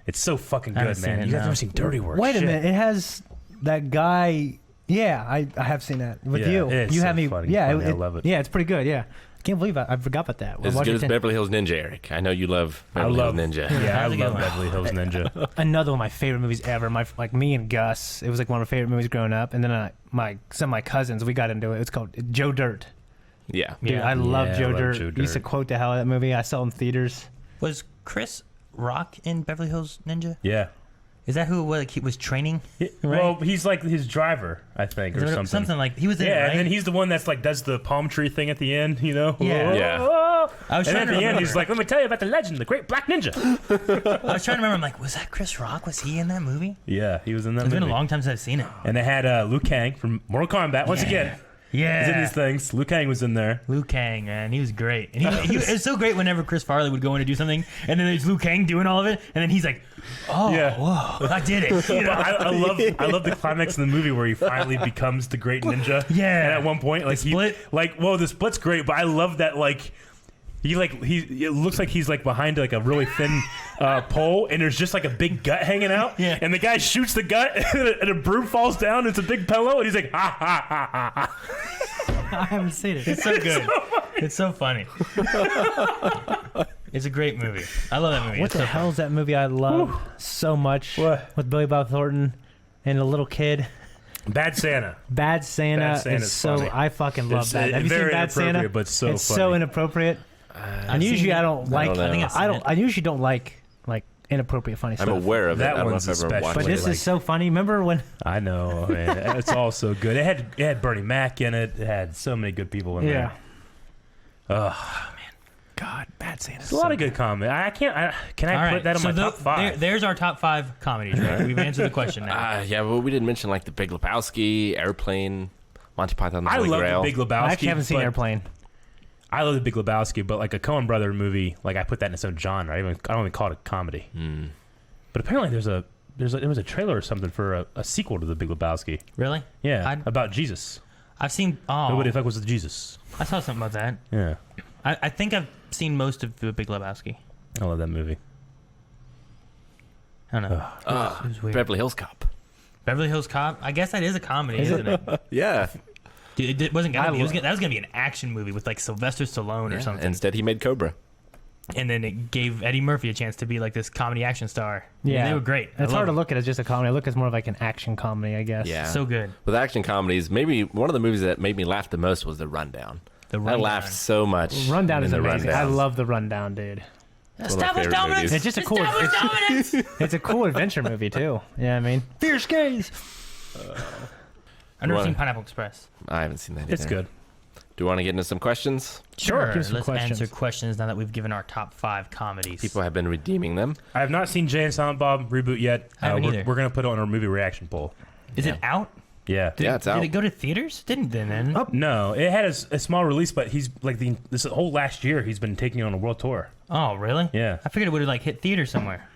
It's so fucking I haven't good, seen man. it, You guys no. never seen Dirty Work? Wait a Shit. minute. It has that guy. Yeah, I have seen that with Yeah, you. it's You so have me. funny, Yeah, funny. I love it. Yeah, it's pretty good. Yeah, I can't believe I forgot about that. It's as good as Beverly Hills Ninja, Eric. I know you love Beverly Hills Ninja. Yeah, I That's a good love one. Beverly Hills Ninja. Another one of my favorite movies ever. Me and Gus. It was one of my favorite movies growing up. And then some of my cousins, we got into it. It's called Joe Dirt. Yeah. Dude, Yeah. I love Yeah, Joe I love Dirt. Joe Used to Dirt. quote the hell out of that movie. I saw it in theaters. Was Chris Rock in Beverly Hills Ninja? Yeah. Is that who he was training? Well, he's his driver, I think, or something. Something like he was in it, Yeah, right? and then he's the one that's does the palm tree thing at the end, Yeah. Yeah. I was And trying at to the end, remember. he's like, "Let me tell you about the legend, the great black ninja." I was trying to remember. I'm like, was that Chris Rock? Was he in that movie? Yeah, he was in that It's movie. been a long time since I've seen it. And they had Liu Kang from Mortal Kombat. Once again, Yeah. he's in these things. Liu Kang was in there. Liu Kang, man, he was great. And he it was so great whenever Chris Farley would go in to do something, and then there's Liu Kang doing all of it, and then he's like, "Oh, Yeah. whoa, I did it!" You know? I love the climax in the movie where he finally becomes the great ninja. Yeah. And at one point, The split. the split's great, but I love that it looks like he's behind a really thin pole, and there's just a big gut hanging out. Yeah. And the guy shoots the gut, and a broom falls down. It's a big pillow, and he's like, ha ha ha ha ha. I haven't seen it. It's so good. It's so funny. It's a great movie. I love that movie. What It's the so hell is that movie I love so much? What? With Billy Bob Thornton and the little kid. Bad Santa. Bad Santa Bad Santa's is so. funny. I fucking love It's, that. Have you seen very Bad Santa? inappropriate, but so it's so funny. inappropriate. I've And usually seen I it. don't like. know. I think I've seen I usually don't like inappropriate funny I'm stuff. aware of it. That I don't know one's if I've ever especially- watched But it. this is so funny. Remember when? I know, man. It's all so good. It had Bernie Mac in it. It had so many good people in Yeah. there. God, Bad Santa. It's a lot of good comedy. Can I All right, put that on so my top five? there's our top 5 comedies. Right? We've answered the question now. Yeah, well, we didn't mention The Big Lebowski, Airplane, Monty Python, The I Holy love Grail. the Big Lebowski. I actually haven't seen but Airplane. I love the Big Lebowski, but a Coen Brother movie, I put that in its own genre. I don't even call it a comedy. But apparently there was a trailer or something for a sequel to the Big Lebowski. Really? Yeah, I'd- about Jesus. I've seen. Oh, Nobody the fuck was Jesus. I saw something about that. Yeah, I think I've seen most of The Big Lebowski. I love that movie. I don't know. It was weird. Beverly Hills Cop. Beverly Hills Cop. I guess that is a comedy, isn't it? Yeah. Dude, it wasn't gonna be. That was gonna be an action movie with Sylvester Stallone or Yeah, something. Instead, he made Cobra. And then it gave Eddie Murphy a chance to be this comedy action star. Yeah, And they were great. It's hard to look at as just a comedy. I look at it more of an action comedy, I guess. Yeah. So good. With action comedies, maybe one of the movies that made me laugh the most was The Rundown. The I rundown. laughed so much. Rundown in is the amazing. I Rundowns. love the Rundown, dude. It's one of my Establish favorite dominance. movies. It's just a cool. It's a cool adventure movie too. Yeah, I mean, fierce gaze. I've never What? seen Pineapple Express. I haven't seen that. It's either. good. Do you want to get into some questions? Sure, give us some Let's questions. answer questions now that we've given our top 5 comedies. People have been redeeming them. I have not seen Jay and Silent Bob reboot yet. I haven't either. We're gonna put it on our movie reaction poll. Is it out? Yeah. Yeah, it's out. Did it go to theaters? Didn't then? Oh, no, it had a small release, but he's like this whole last year he's been taking on a world tour. Oh, really? Yeah. I figured it would have like hit theaters somewhere.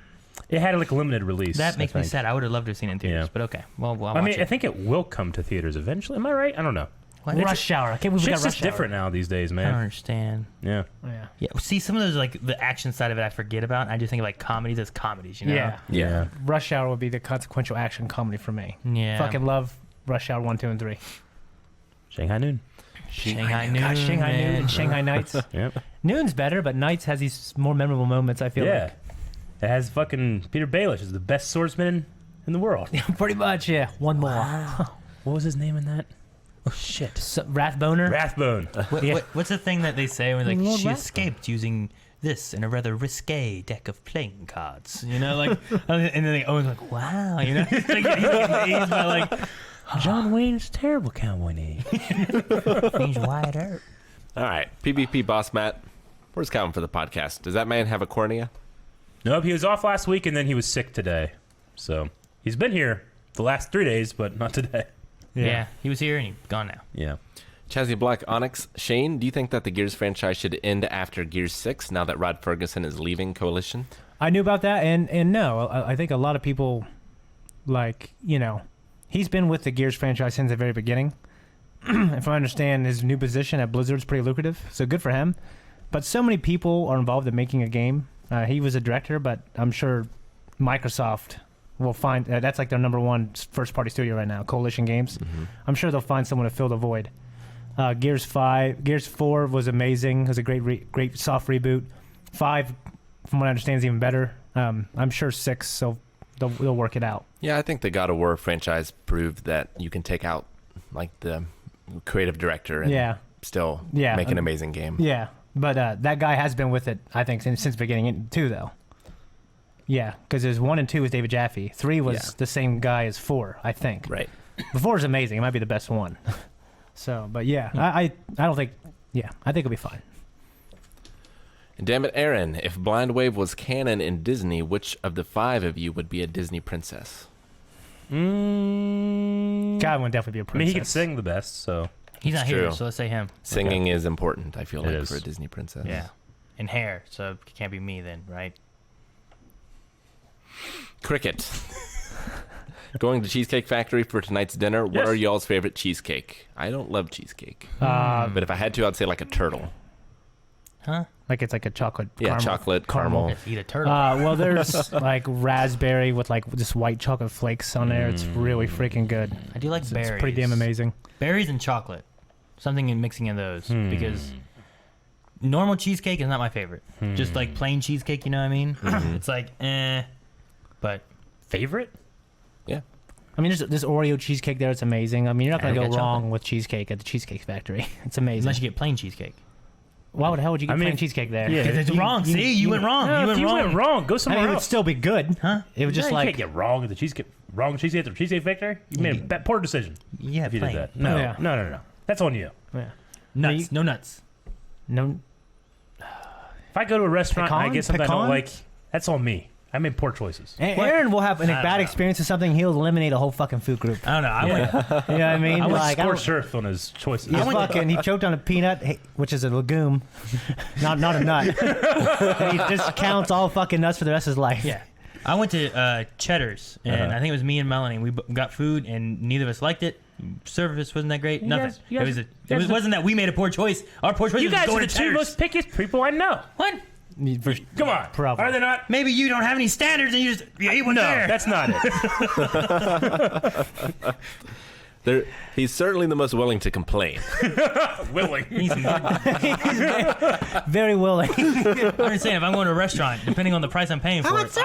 It had like a limited release. That makes me think. sad. I would have loved to have seen it in theaters, Yeah. but okay. Well, I'll I watch mean, it. I think it will come to theaters eventually. Am I right? I don't know. What? Rush Hour. I can't believe we got Shit's Rush just Hour. different now these days, I don't man. understand. Yeah. Yeah. Yeah, see, some of those like the action side of it, I forget about. I just think of like comedies as comedies. You know? Yeah. Yeah. Rush Hour would be the consequential action comedy for me. Yeah. Fucking love Rush Hour 1, 2, and 3. Shanghai Noon. Shanghai Noon. God, Shanghai Noon man. and Shanghai Nights. Yep. Noon's better, but Nights has these more memorable moments. I feel Yeah. like. It has fucking Peter Baelish is the best swordsman in the world. Pretty much, yeah. One more. What was his name in that? Oh shit. Wrathboner. Rathbone. What's the thing that they say when like Lord she Rathbone. escaped using this in a rather risque deck of playing cards? You know, like, and then they always like, wow, you know, he's like amazed by like John Wayne's terrible cowboy name. things Wyatt Earp. All right. PvP boss Matt. Where's Calvin for the podcast? Does that man have a cornea? Nope, he was off last week and then he was sick today. So he's been here the last 3 days, but not today. Yeah. He was here and he's gone now. Yeah. Chazzy Black, Onyx, Shane, do you think that the Gears franchise should end after Gears 6 now that Rod Ferguson is leaving Coalition? I knew about that, and no, I think a lot of people, like, you know, he's been with the Gears franchise since the very beginning. If I understand, his new position at Blizzard's pretty lucrative, so good for him. But so many people are involved in making a game. He was a director, but I'm sure Microsoft will find that's like their number one first-party studio right now, Coalition Games. Mm-hmm. I'm sure they'll find someone to fill the void. Gears 4 was amazing. It was a great soft reboot. 5, from what I understand, is even better. I'm sure 6, so they'll work it out. Yeah, I think the God of War franchise proved that you can take out like the creative director and Yeah. still Yeah. make an amazing game. Yeah, but that guy has been with it, I think, since beginning too, though. Yeah, because there's 1 and 2 was David Jaffe. 3 was the same guy as 4, I think. Right. But 4 is amazing. It might be the best one. So, but yeah, I don't think. Yeah, I think it'll be fine. And damn it, Aaron, if Blind Wave was canon in Disney, which of the 5 of you would be a Disney princess? God would definitely be a I princess. mean, he can sing the best, so. He's not It's here, true. so let's say him. Singing is important, I feel It like, is. for a Disney princess. Yeah. And hair, so it can't be me then, right? Cricket. Going to Cheesecake Factory for tonight's dinner. What Yes. are y'all's favorite cheesecake? I don't love cheesecake. Mm. But if I had to, I'd say like a turtle. Huh? Like it's like a chocolate. Yeah, caramel. chocolate, caramel. Let's eat a turtle. Well, there's like raspberry with like just white chocolate flakes on there. It's really freaking good. I do like berries. It's pretty damn amazing. Berries and chocolate. Something in mixing in those because normal cheesecake is not my favorite. Just like plain cheesecake, you know what I mean? It's like, but Favorite? Yeah. I mean, there's this Oreo cheesecake there. It's amazing. I mean, you're not And gonna we go got wrong chocolate. with cheesecake at the Cheesecake Factory. It's amazing. unless you get plain cheesecake. Why would hell would you get I mean, plain cheesecake there? yeah. It's wrong. See, you went wrong. No, you if you went wrong, go I somewhere mean, it would else. still be good. Huh? It was just you like can't get wrong at the cheesecake. Wrong cheesecake at the Cheesecake Factory. You made a poor decision Yeah, if you plain. did that. No, Yeah. no. That's on you. yeah. Nuts. No nuts. No. If I go to a restaurant and I Pecan? get something I Pecan? don't like, that's on me. I made poor choices. Aaron will have a I don't bad know. experience with something. He'll eliminate a whole fucking food group. I don't know. I went. You know what I mean? I went Like, I don't- scorched earth on his choices. he choked on a peanut, which is a legume, not a nut. And he just counts all fucking nuts for the rest of his life. Yeah. I went to Cheddar's, and I think it was me and Melanie. We got food, and neither of us liked it. Service wasn't that great. Nothing. you guys- It wasn't that we made a poor choice. Our poor choice You was guys going are the to two Cheddar's. most pickiest people I know. What? Come on. Probably. Are they not? Maybe you don't have any standards, and you eat one No, there. that's not it. He's certainly the most willing to complain. Willing. He's Very willing. I understand if I'm going to a restaurant, depending on the price I'm paying for it,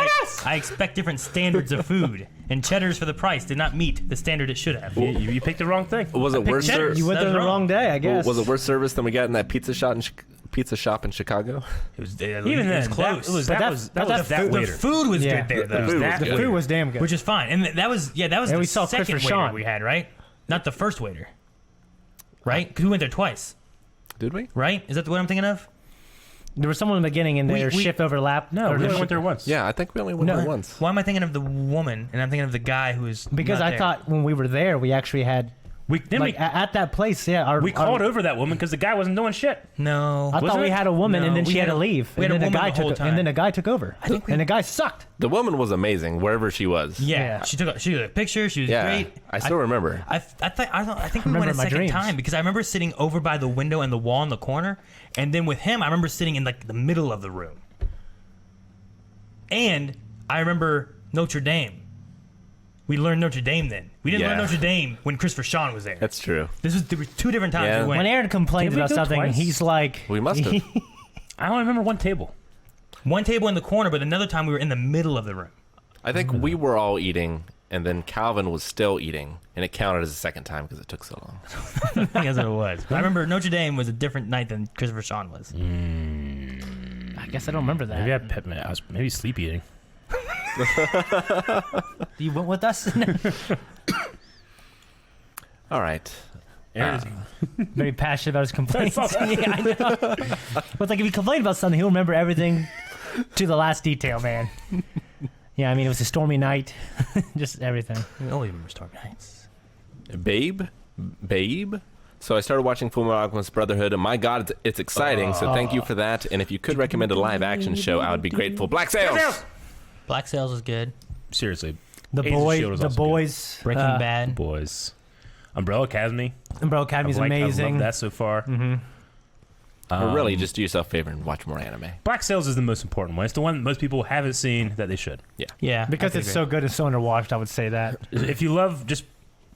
I expect different standards of food. And Cheddar's for the price did not meet the standard it should have. You picked the wrong thing. Was it worse? Cheddar's. You went there That's the wrong. wrong day, I guess. Was it worse service than we got in that pizza shop in Chicago? It was Even then. then, close. That was that The waiter. food was Yeah. good there, though. food was that The good. food was damn good. Which is fine. And that was And the we saw second Christopher waiter Sean. we had, right? Not the first waiter. Right? Because we went there twice. Did we? Right? Is that the one I'm thinking of? There was someone in the beginning and their we- shift overlapped. No, Or we their only went shift- there once. Yeah, I think we only went there once. Why am I thinking of the woman and I'm thinking of the guy who is Because not I there? thought when we were there, we actually had at that place. Yeah, we called over that woman because the guy wasn't doing shit. No. I thought Wasn't we it? had a woman, No, and then we she had had to a- leave. we had and a then woman guy the whole took, time. and then a guy took over. And the guy sucked. The woman was amazing wherever she was. Yeah. Yeah. She took a picture. She was Yeah, great. I still remember. I think we remember went a my second dreams. time because I remember sitting over by the window and the wall in the corner, and then with him I remember sitting in like the middle of the room. And I remember Notre Dame. We learned Notre Dame then. We didn't learn Yeah. Notre Dame when Christopher Sean was there. That's true. There were two different times Yeah. we went. When Aaron complains Did we about go something, twice? he's like, We must have. I only remember one table. One table in the corner, but another time we were in the middle of the room. I think we were all eating, and then Calvin was still eating, and it counted as a second time because it took so long. I think that's what it was. But I remember Notre Dame was a different night than Christopher Sean was. I guess I don't remember that. Maybe I pet I was maybe sleep eating. You went with us? All right. Aaron is Very passionate about his complaints. Fuck. Yeah, I know. But like, if he complained about something, he'll remember everything to the last detail, man. Yeah, I mean, it was a stormy night. Just everything. We only remember Stormy Nights. Babe. So I started watching Full Metal Alchemist Brotherhood, and my God, it's exciting. So thank you for that. And if you could recommend a live action show, I would be grateful. Black Sails. Black Sails is good. seriously. The Agents of S.H.I.E.L.D. was the also good. boys. Breaking Bad. Boys. Umbrella Academy. Umbrella Academy's I've amazing. loved that so far. Mm-hmm. Or really, just do yourself a favor and watch more anime. Black Sails is the most important one. It's the one most people haven't seen that they should. Yeah. Because I it's could so agree. good and so underwatched, I would say that. If you love just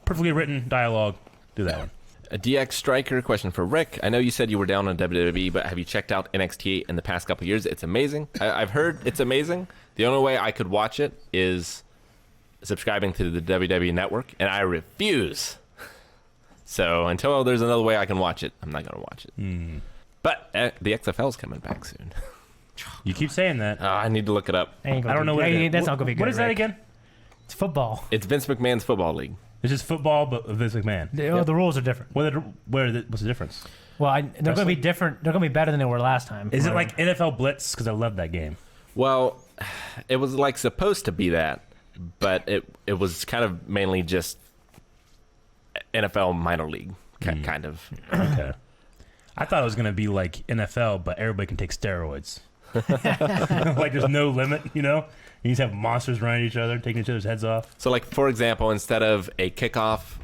perfectly written dialogue, do that one. A DX Striker question for Rick. I know you said you were down on WWE, but have you checked out NXT in the past couple of years? It's amazing. I've heard it's amazing. The only way I could watch it is subscribing to the WWE Network, and I refuse. So until there's another way I can watch it, I'm not going to watch it. But the XFL's coming back soon. You keep saying that. I need to look it up. Ain't gonna I don't know be- what it ain't- is. That's not gonna be good. What is that Rick. again? It's football. It's Vince McMahon's football league. It's just football, but with Vince McMahon. The rules are different. What's the difference? Well, they're going to be Wrestling? different. They're going to be better than they were last time. Is it like NFL Blitz? Because I love that game. Well, it was like supposed to be that, but it was kind of mainly just NFL minor league, kind of. Okay. I thought it was going to be like NFL, but everybody can take steroids. Like there's no limit, you know? You just have monsters running at each other, taking each other's heads off. So, like, for example, instead of a kickoff,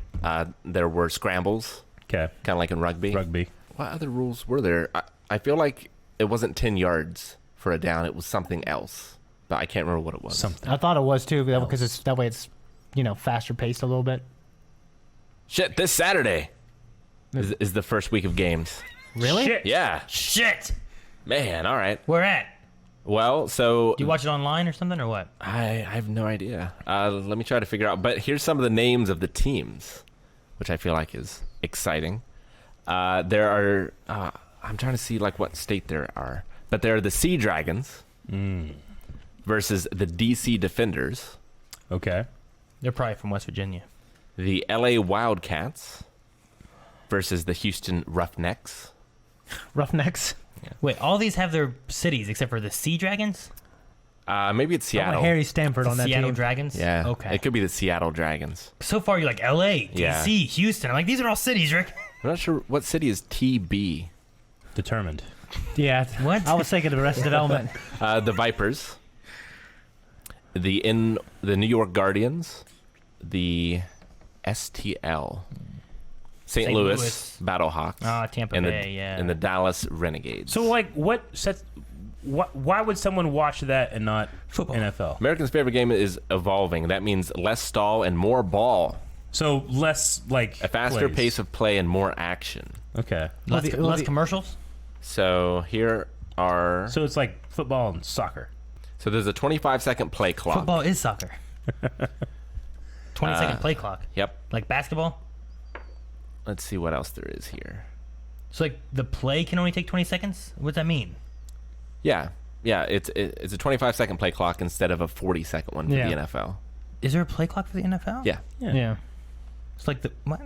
there were scrambles, Okay. kind of like in rugby. Rugby. What other rules were there? I feel like it wasn't 10 yards for a down. It was something else, but I can't remember what it was. Something. I thought it was too, because it's that way. It's faster paced a little bit. Shit, this Saturday is the first week of games. Really? Shit. Yeah. Shit. Man, all right. Where at? Well, so Do you watch it online or something or what? I have no idea. Let me try to figure out. But here's some of the names of the teams, which I feel like is exciting. There are, I'm trying to see like what state there are, but there are the Sea Dragons versus the DC Defenders, Okay. They're probably from West Virginia. the LA Wildcats versus the Houston Roughnecks. Roughnecks. Wait, all these have their cities except for the Sea Dragons? Maybe it's I want Seattle. Harry Stanford on that Seattle team. Dragons? Yeah. Okay. It could be the Seattle Dragons. So far, you're like LA, DC, Yeah. Houston. I'm like, these are all cities, Rick. I'm not sure what city is TB. Determined. Yeah. What? I was thinking of Arrested Development. The Vipers, the New York Guardians, the STL, St. Louis Battlehawks, Tampa and Bay, yeah. and the Dallas Renegades. So, like, what sets. Why would someone watch that and not Football. NFL? Americans' favorite game is evolving. That means less stall and more ball. So less like A faster plays. pace of play and more action. Okay. Less commercials. So here are. So it's like football and soccer. So there's a 25-second play clock. Football is soccer. 20-second play clock. Yep. Like basketball. Let's see what else there is here. So like the play can only take 20 seconds. What does that mean? Yeah. It's a 25-second play clock instead of a 40-second one for Yeah. the NFL. Is there a play clock for the NFL? Yeah. Yeah. It's like the what?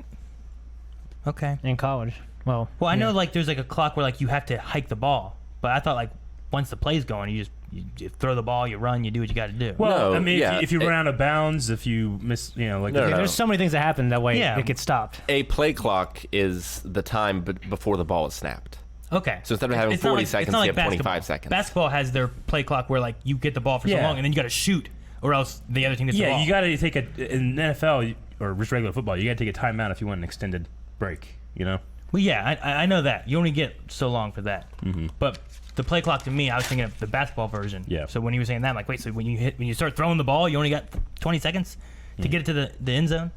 Okay. In college. Well, Well, I know like there's like a clock where like you have to hike the ball, but I thought like once the play's going, you throw the ball, you run, you do what you got to do. Well, No, I mean, yeah, if you run out of bounds, if you miss, like No, no, no. there's so many things that happen that way Yeah. it gets stopped. A play clock is the time before the ball is snapped. Okay. So instead of having It's not 40 like- it's seconds, not you like have 25 basketball. seconds. Basketball has their play clock where like you get the ball for so Yeah. long and then you got to shoot, or else the other team gets the ball. you got to take in NFL or just regular football. You got to take a timeout if you want an extended break. Well, yeah, I know that. You only get so long for that. Mm-hmm. But the play clock to me, I was thinking of the basketball version. Yeah. So when you were saying that, I'm like, wait, so when you start throwing the ball, you only got 20 seconds to get it to the end zone?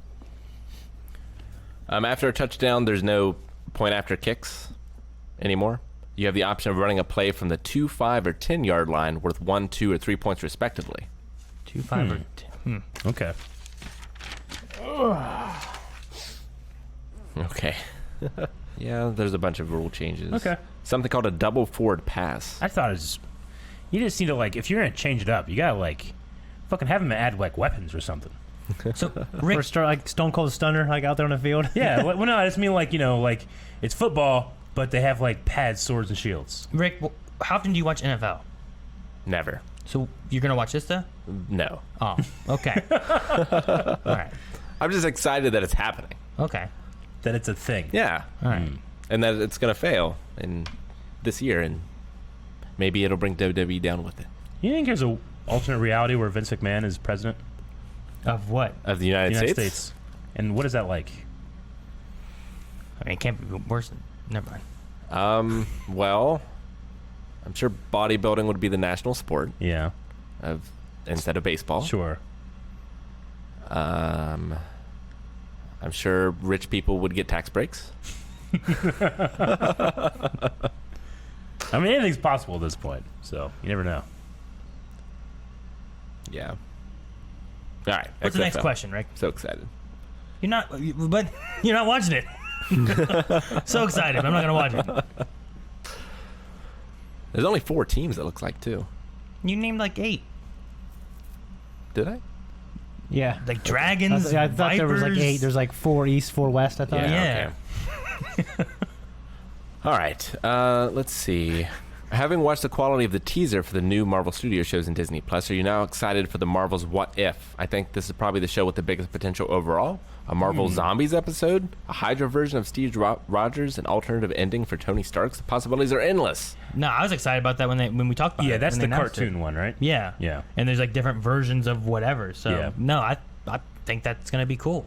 After a touchdown, there's no point after kicks anymore. You have the option of running a play from the 2, 5, or 10-yard line worth 1, 2, or 3 points respectively. 2, 5, or 10. Okay. Okay. Yeah, there's a bunch of rule changes. Okay. Something called a double forward pass. I thought it was. You just need to if you're gonna change it up, you gotta fucking have them add weapons or something. So, Or Rick, start like Stone Cold Stunner, like out there on the field. Yeah. Well, no, I just mean it's football, but they have pads, swords, and shields. how often do you watch NFL? Never. So you're going to watch this stuff? No. Oh, okay. All right. I'm just excited that it's happening. Okay. That it's a thing. Yeah. All right. And that it's going to fail in this year, and maybe it'll bring WWE down with it. You think there's a alternate reality where Vince McMahon is president Of what? Of the United States? And what is that like? I mean, it can't be worse than... Never mind. Well, I'm sure bodybuilding would be the national sport Yeah. instead of baseball. Sure. I'm sure rich people would get tax breaks. I mean, anything's possible at this point, so you never know. Yeah. All right. What's the next XFL. question, Rick? So excited. You're not... But you're not watching it. So excited. I'm not going to watch it. There's only 4 teams, it looks like, too. You named like 8. Did I? Yeah. Like dragons, I thought there was like vipers. 8. There's like 4 east, 4 west, I thought. Yeah. Okay. All right. Let's see. Having watched the quality of the teaser for the new Marvel Studio shows in Disney Plus, are you now excited for the Marvel's What If? I think this is probably the show with the biggest potential overall. A Marvel Zombies episode, a Hydra version of Steve Rogers, an alternative ending for Tony Stark. The possibilities are endless. No, I was excited about that when we talked about it. Yeah, that's when the they announced cartoon it. one, right? Yeah. Yeah. And there's like different versions of whatever. So, Yeah. no, I think that's going to be cool.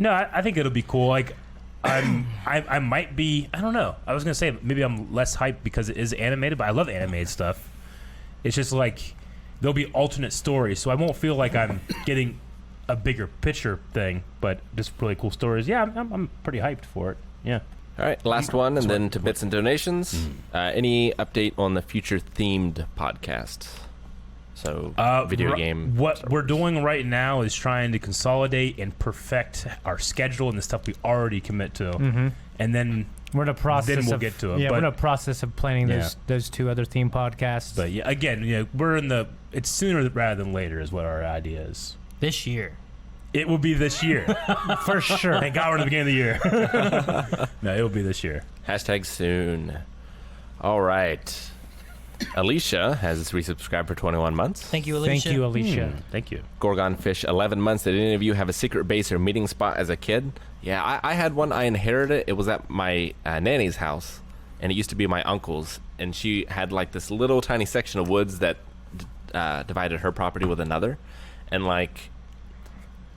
No, I think it'll be cool. I might be. I don't know. I was gonna say maybe I'm less hyped because it is animated, but I love animated stuff. It's just there'll be alternate stories, so I won't feel like I'm getting a bigger picture thing, but just really cool stories. Yeah, I'm pretty hyped for it. Yeah. All right, last one, and then to bits and donations. Any update on the future themed podcast? So, video game. What we're doing right now is trying to consolidate and perfect our schedule and the stuff we already commit to, and then We're in a process. Then we'll of, get to it, Yeah, but- we're in a process of planning Yeah. those 2 other theme podcasts. But yeah, again, we're in the. It's sooner rather than later is what our idea is. This year. It will be this year. for sure. Thank God we're at the beginning of the year. No, it will be this year. Hashtag soon. All right. Alicia has resubscribed for 21 months. Thank you, Alicia. Thank you, Alicia. Thank you. Gorgon Fish, 11 months. Did any of you have a secret base or meeting spot as a kid? Yeah, I had one. I inherited it. It was at my nanny's house, and it used to be my uncle's. And she had this little tiny section of woods that divided her property with another. And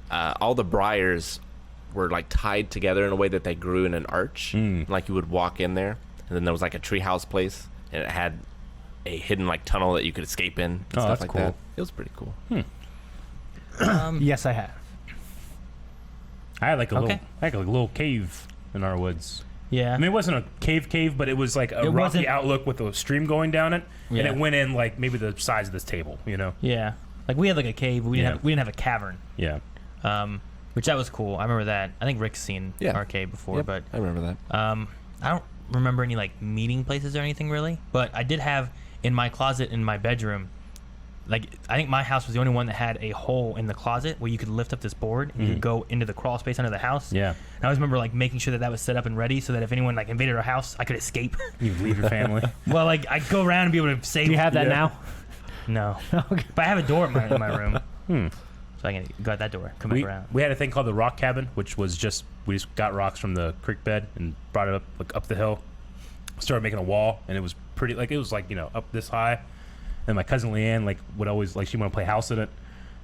all the briars were tied together in a way that they grew in an arch. Like you would walk in there, and then there was a treehouse place, and it had a hidden tunnel that you could escape in and stuff that's like cool. that. It was pretty cool. Yes, I have. I had like a little cave in our woods. Yeah. I mean, it wasn't a cave, but it was like a rocky outlook with a stream going down it, and it went in like maybe the size of this table, you know? Yeah. Like we had like a cave, but we didn't have a cavern. Yeah. Which that was cool. I remember that. I think Rick's seen our cave before, but I remember that. I don't remember any like meeting places or anything really. But I did have in my closet in my bedroom, like I think my house was the only one that had a hole in the closet where you could lift up this board and you could go into the crawl space under the house. Yeah. And I always remember like making sure that was set up and ready so that if anyone like invaded our house, I could escape. You'd leave your family. Well, like I'd go around and be able to save. Do you have that now? No. Okay. But I have a door in my room. So I can go out that door, come back around. We had a thing called the rock cabin, which was we just got rocks from the creek bed and brought it up the hill. Started making a wall, and it was pretty, like it was like, you know, up this high. And my cousin Leanne would always she wanted to play house in it,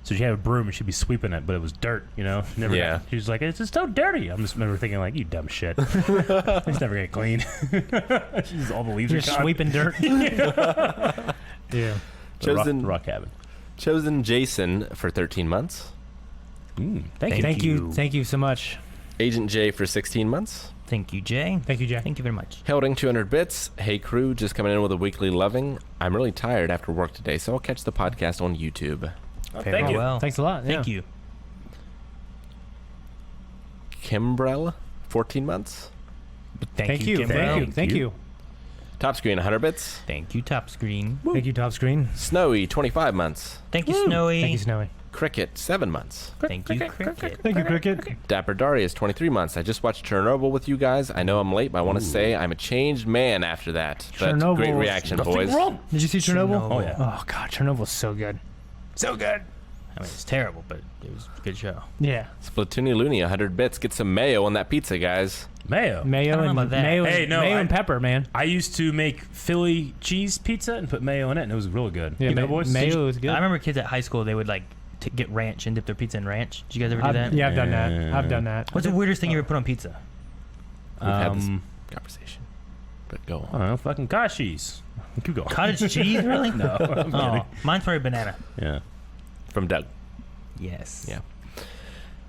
so she had a broom and she'd be sweeping it, but it was dirt, you know. She was like, it's just so dirty. I'm just remember thinking like, you dumb shit. It's never gonna get clean. Jeez, all the leaves You're are gone. sweeping dirt. Yeah. The rock cabin. Chosen Jason for 13 months. Thank you so much. Agent J for 16 months. Thank you, Jay. Thank you, Jay. Thank you very much. Helding 200 bits. Hey crew, just coming in with a weekly loving. I'm really tired after work today, so I'll catch the podcast on YouTube. Thank you. Well. Thanks a lot. Thank you. Kimbrell, 14 months. Thank you. Kimbrel. Thank you. Top screen, 100 bits. Thank you, top screen. Thank you, top screen. Snowy, 25 months. Thank you, Snowy. Thank you, Snowy. Cricket, 7 months. Thank you, Cricket. Thank you, Cricket. Dapper Darius, 23 months. I just watched Chernobyl with you guys. I know I'm late, but I want to say I'm a changed man after that. But Chernobyl. great reaction, boys. Did you see Chernobyl? Chernobyl. Oh, yeah. Oh, God. Chernobyl's so good. So good. I mean, it's terrible, but it was a good show. Yeah. Splatoony Looney, 100 bits. Get some mayo on that pizza, guys. Mayo. Mayo I don't and know about that. mayo, Hey, no, mayo I- and pepper, man. I used to make Philly cheese pizza and put mayo in it, and it was really good. Yeah, You know, boys? mayo is good. I remember kids at high school, they would like get ranch and dip their pizza in ranch. Did you guys ever do that? Yeah, I've done that. I've done that. What's the weirdest thing you ever put on pizza? We've had this conversation. But go I on. don't know, fucking Kashi's. Keep going. Cottage cheese, really? No. I'm Oh, kidding. mine's probably banana. Yeah. From Doug. Yes. Yeah.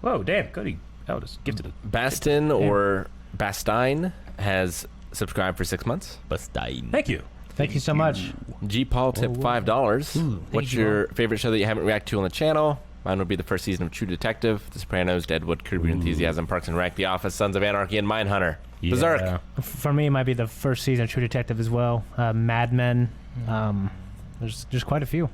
Whoa, damn, Cody. I just gifted it. Bastin or Bastine has subscribed for 6 months. Bastine. Thank you. Thank you so much. G Paul tipped $5. Ooh, What's thank you, your favorite show that you haven't reacted to on the channel? Mine would be the first season of True Detective, The Sopranos, Deadwood, Curb Your Enthusiasm, Parks and Rec, The Office, Sons of Anarchy, and Mindhunter. Berserk. Yeah. For me, it might be the first season of True Detective as well. Mad Men. There's quite a few.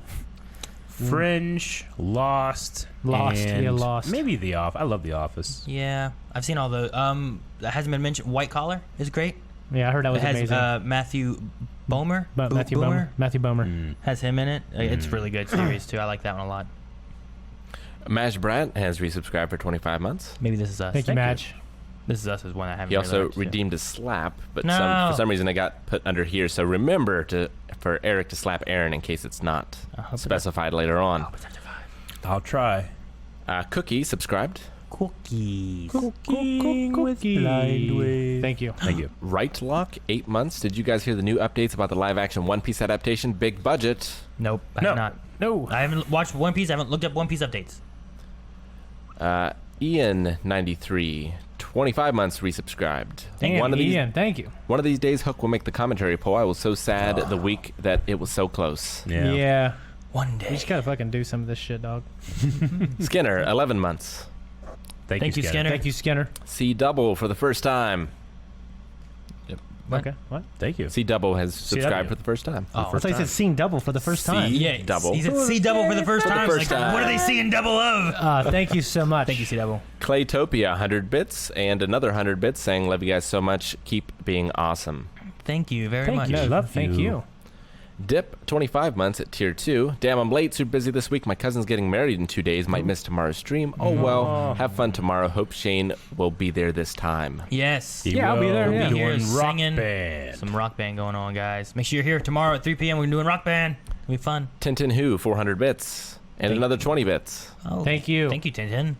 Fringe, Lost, Lost, and yeah, Lost. Maybe The Office. I love The Office. Yeah, I've seen all those. That hasn't been mentioned. White Collar is great. Yeah, I heard that was It has amazing. Matthew Bomer. Matthew Bomer. Matthew Bomer. Has him in it. It's a really good series too. I like that one a lot. Mash Brat has resubscribed for 25 months. Maybe This Is Us. Thank you, Madge. This Is Us is one I haven't. He also really redeemed a slap, but No. for some reason it got put under here. So remember for Eric to slap Aaron in case it's not specified later on. I'll try. Cookie subscribed. Cookies. Cooking with blind ways. Thank you. Thank you. Right Lock, 8 months. Did you guys hear the new updates about the live-action One Piece adaptation? Big budget. Nope. I No. have not. No. I haven't watched One Piece. I haven't looked up One Piece updates. Ian, 93, 25 months resubscribed. Damn, one of these, Ian, thank you. One of these days, Hook will make the commentary poll. I was so sad the week that it was so close. Yeah. One We day. just gotta fucking do some of this shit, dog. Skinner, 11 months. Thank you, Skinner. Thank you, Skinner. C Double for the first time. What? Okay, what? Thank you. C Double has subscribed CW. for the first time. Oh, I thought you said seen double for the first time. See? Yeah, Double. He said see double for the first For the time. first It's like, time. what are they seeing double of? Thank you so much. Thank you, see double. Claytopia, 100 bits, and another 100 bits saying, love you guys so much. Keep being awesome. Thank you very Thank much. you. Thank you. Dip, 25 months at tier 2. Damn, I'm late. Super busy this week. My cousin's getting married in 2 days. Might miss tomorrow's stream. Oh, well. Have fun tomorrow. Hope Shane will be there this time. Yes. Yeah, I'll be there, We'll yeah. Be here doing rock singing. band. Some rock band going on, guys. Make sure you're here tomorrow at 3 p.m. We're doing rock band. It'll be fun. Tintin Who, 400 bits. And another 20 bits. Oh, Thank you. Thank you, Tintin.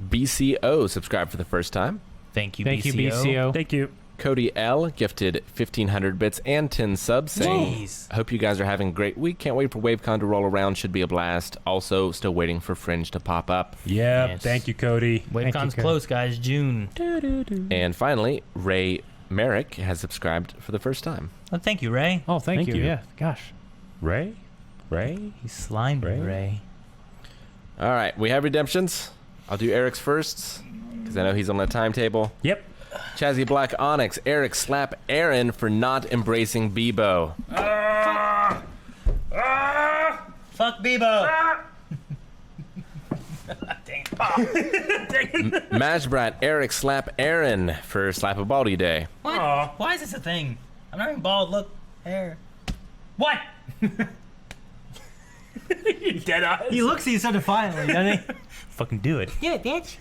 BCO subscribed for the first time. Thank you, Thank you, BCO. BCO. Thank you. Cody L gifted 1,500 bits and 10 subs, saying, Jeez. hope you guys are having a great week. Can't wait for WaveCon to roll around. Should be a blast. Also, still waiting for Fringe to pop up. Yeah, Yes. thank you, Cody. WaveCon's Cody. close, guys. June. And finally, Ray Merrick has subscribed for the first time. Oh, thank you, Ray. Oh, thank Thank you. you. Yeah, gosh. Ray? He slimed me, Ray? Ray. All right, we have redemptions. I'll do Eric's first, because I know he's on the timetable. Yep. Chazzy Black Onyx, Eric slap Aaron for not embracing Bebo. Fuck Bebo. Mashbrat, Eric slap Aaron for Slap a Baldy Day. What? Aw. Why is this a thing? I'm not even bald. Look, hair. What? Dead eyes. He looks at you so defiantly, doesn't he? Fucking do it. Do it, bitch.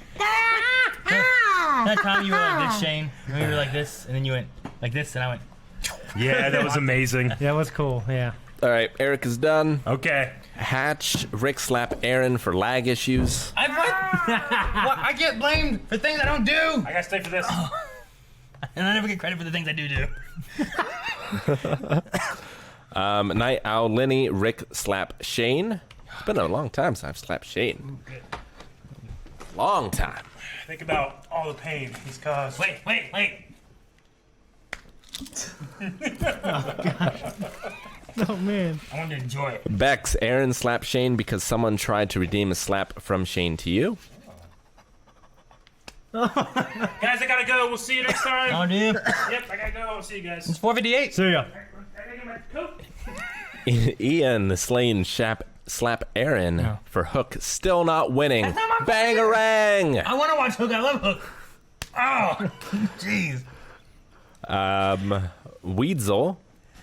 That time you were like this, Shane. When you were like this, and then you went like this, and I went. Yeah, that was amazing. Yeah, it was cool. Yeah. All right, Eric is done. Okay. Hatch, Rick slap Aaron for lag issues. What? I get blamed for things I don't do, I gotta stay for this. and I never get credit for the things I do. Night Owl Lenny, Rick slap Shane. It's been a long time since I've slapped Shane. Long time. Think about all the pain he's caused. Wait. Oh man. I want to enjoy it. Bex, Aaron slapped Shane because someone tried to redeem a slap from Shane to you. Guys, I gotta go. We'll see you next time. Oh, dude. Yep, I gotta go. I'll see you guys. It's 4:58. See ya. I gotta get my coat. Ian Slane slap Aaron for Hook still not winning. Bangarang! I want to watch Hook. I love Hook. Oh, jeez. Weedzel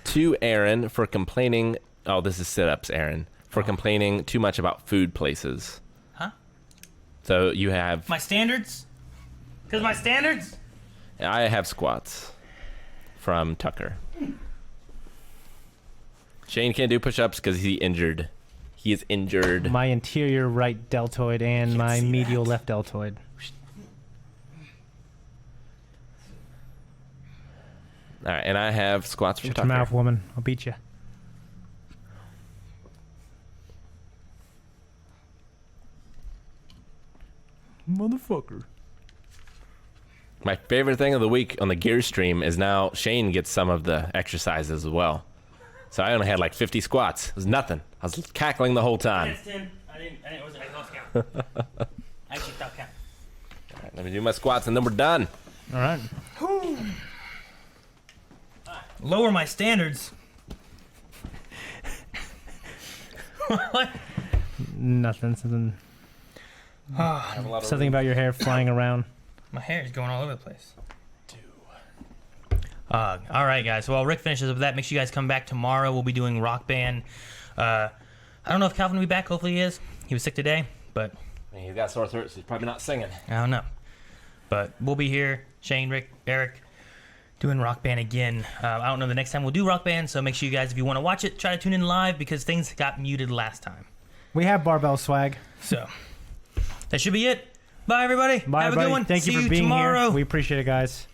to Aaron for complaining. Oh, this is sit-ups, Aaron. For complaining too much about food places. Huh? So you have... My standards? Because my standards? I have squats from Tucker. Shane can't do push-ups because he's injured. He is injured. My interior right deltoid and my medial left deltoid. All right, and I have squats from Shut your Tucker. mouth, woman. I'll beat you. Motherfucker. My favorite thing of the week on the gear stream is now Shane gets some of the exercises as well. So I only had like 50 squats. It was nothing. I was cackling the whole time. Yes, 10. I lost count. I actually stopped count. All right, let me do my squats and then we're done. All right. Lower my standards. What? Nothing. Something about your hair flying around. My hair is going all over the place. All right, guys. Well, Rick finishes up with that. Make sure you guys come back tomorrow. We'll be doing Rock Band. I don't know if Calvin will be back. Hopefully he is. He was sick today, but He's got sore throat, so he's probably not singing. I don't know. But we'll be here. Shane, Rick, Eric, doing Rock Band again. I don't know the next time we'll do Rock Band, so make sure you guys, if you want to watch it, try to tune in live because things got muted last time. We have barbell swag. So that should be it. Bye, everybody. Bye, Have everybody. a good one. Thank See you for being tomorrow. here. We appreciate it, guys.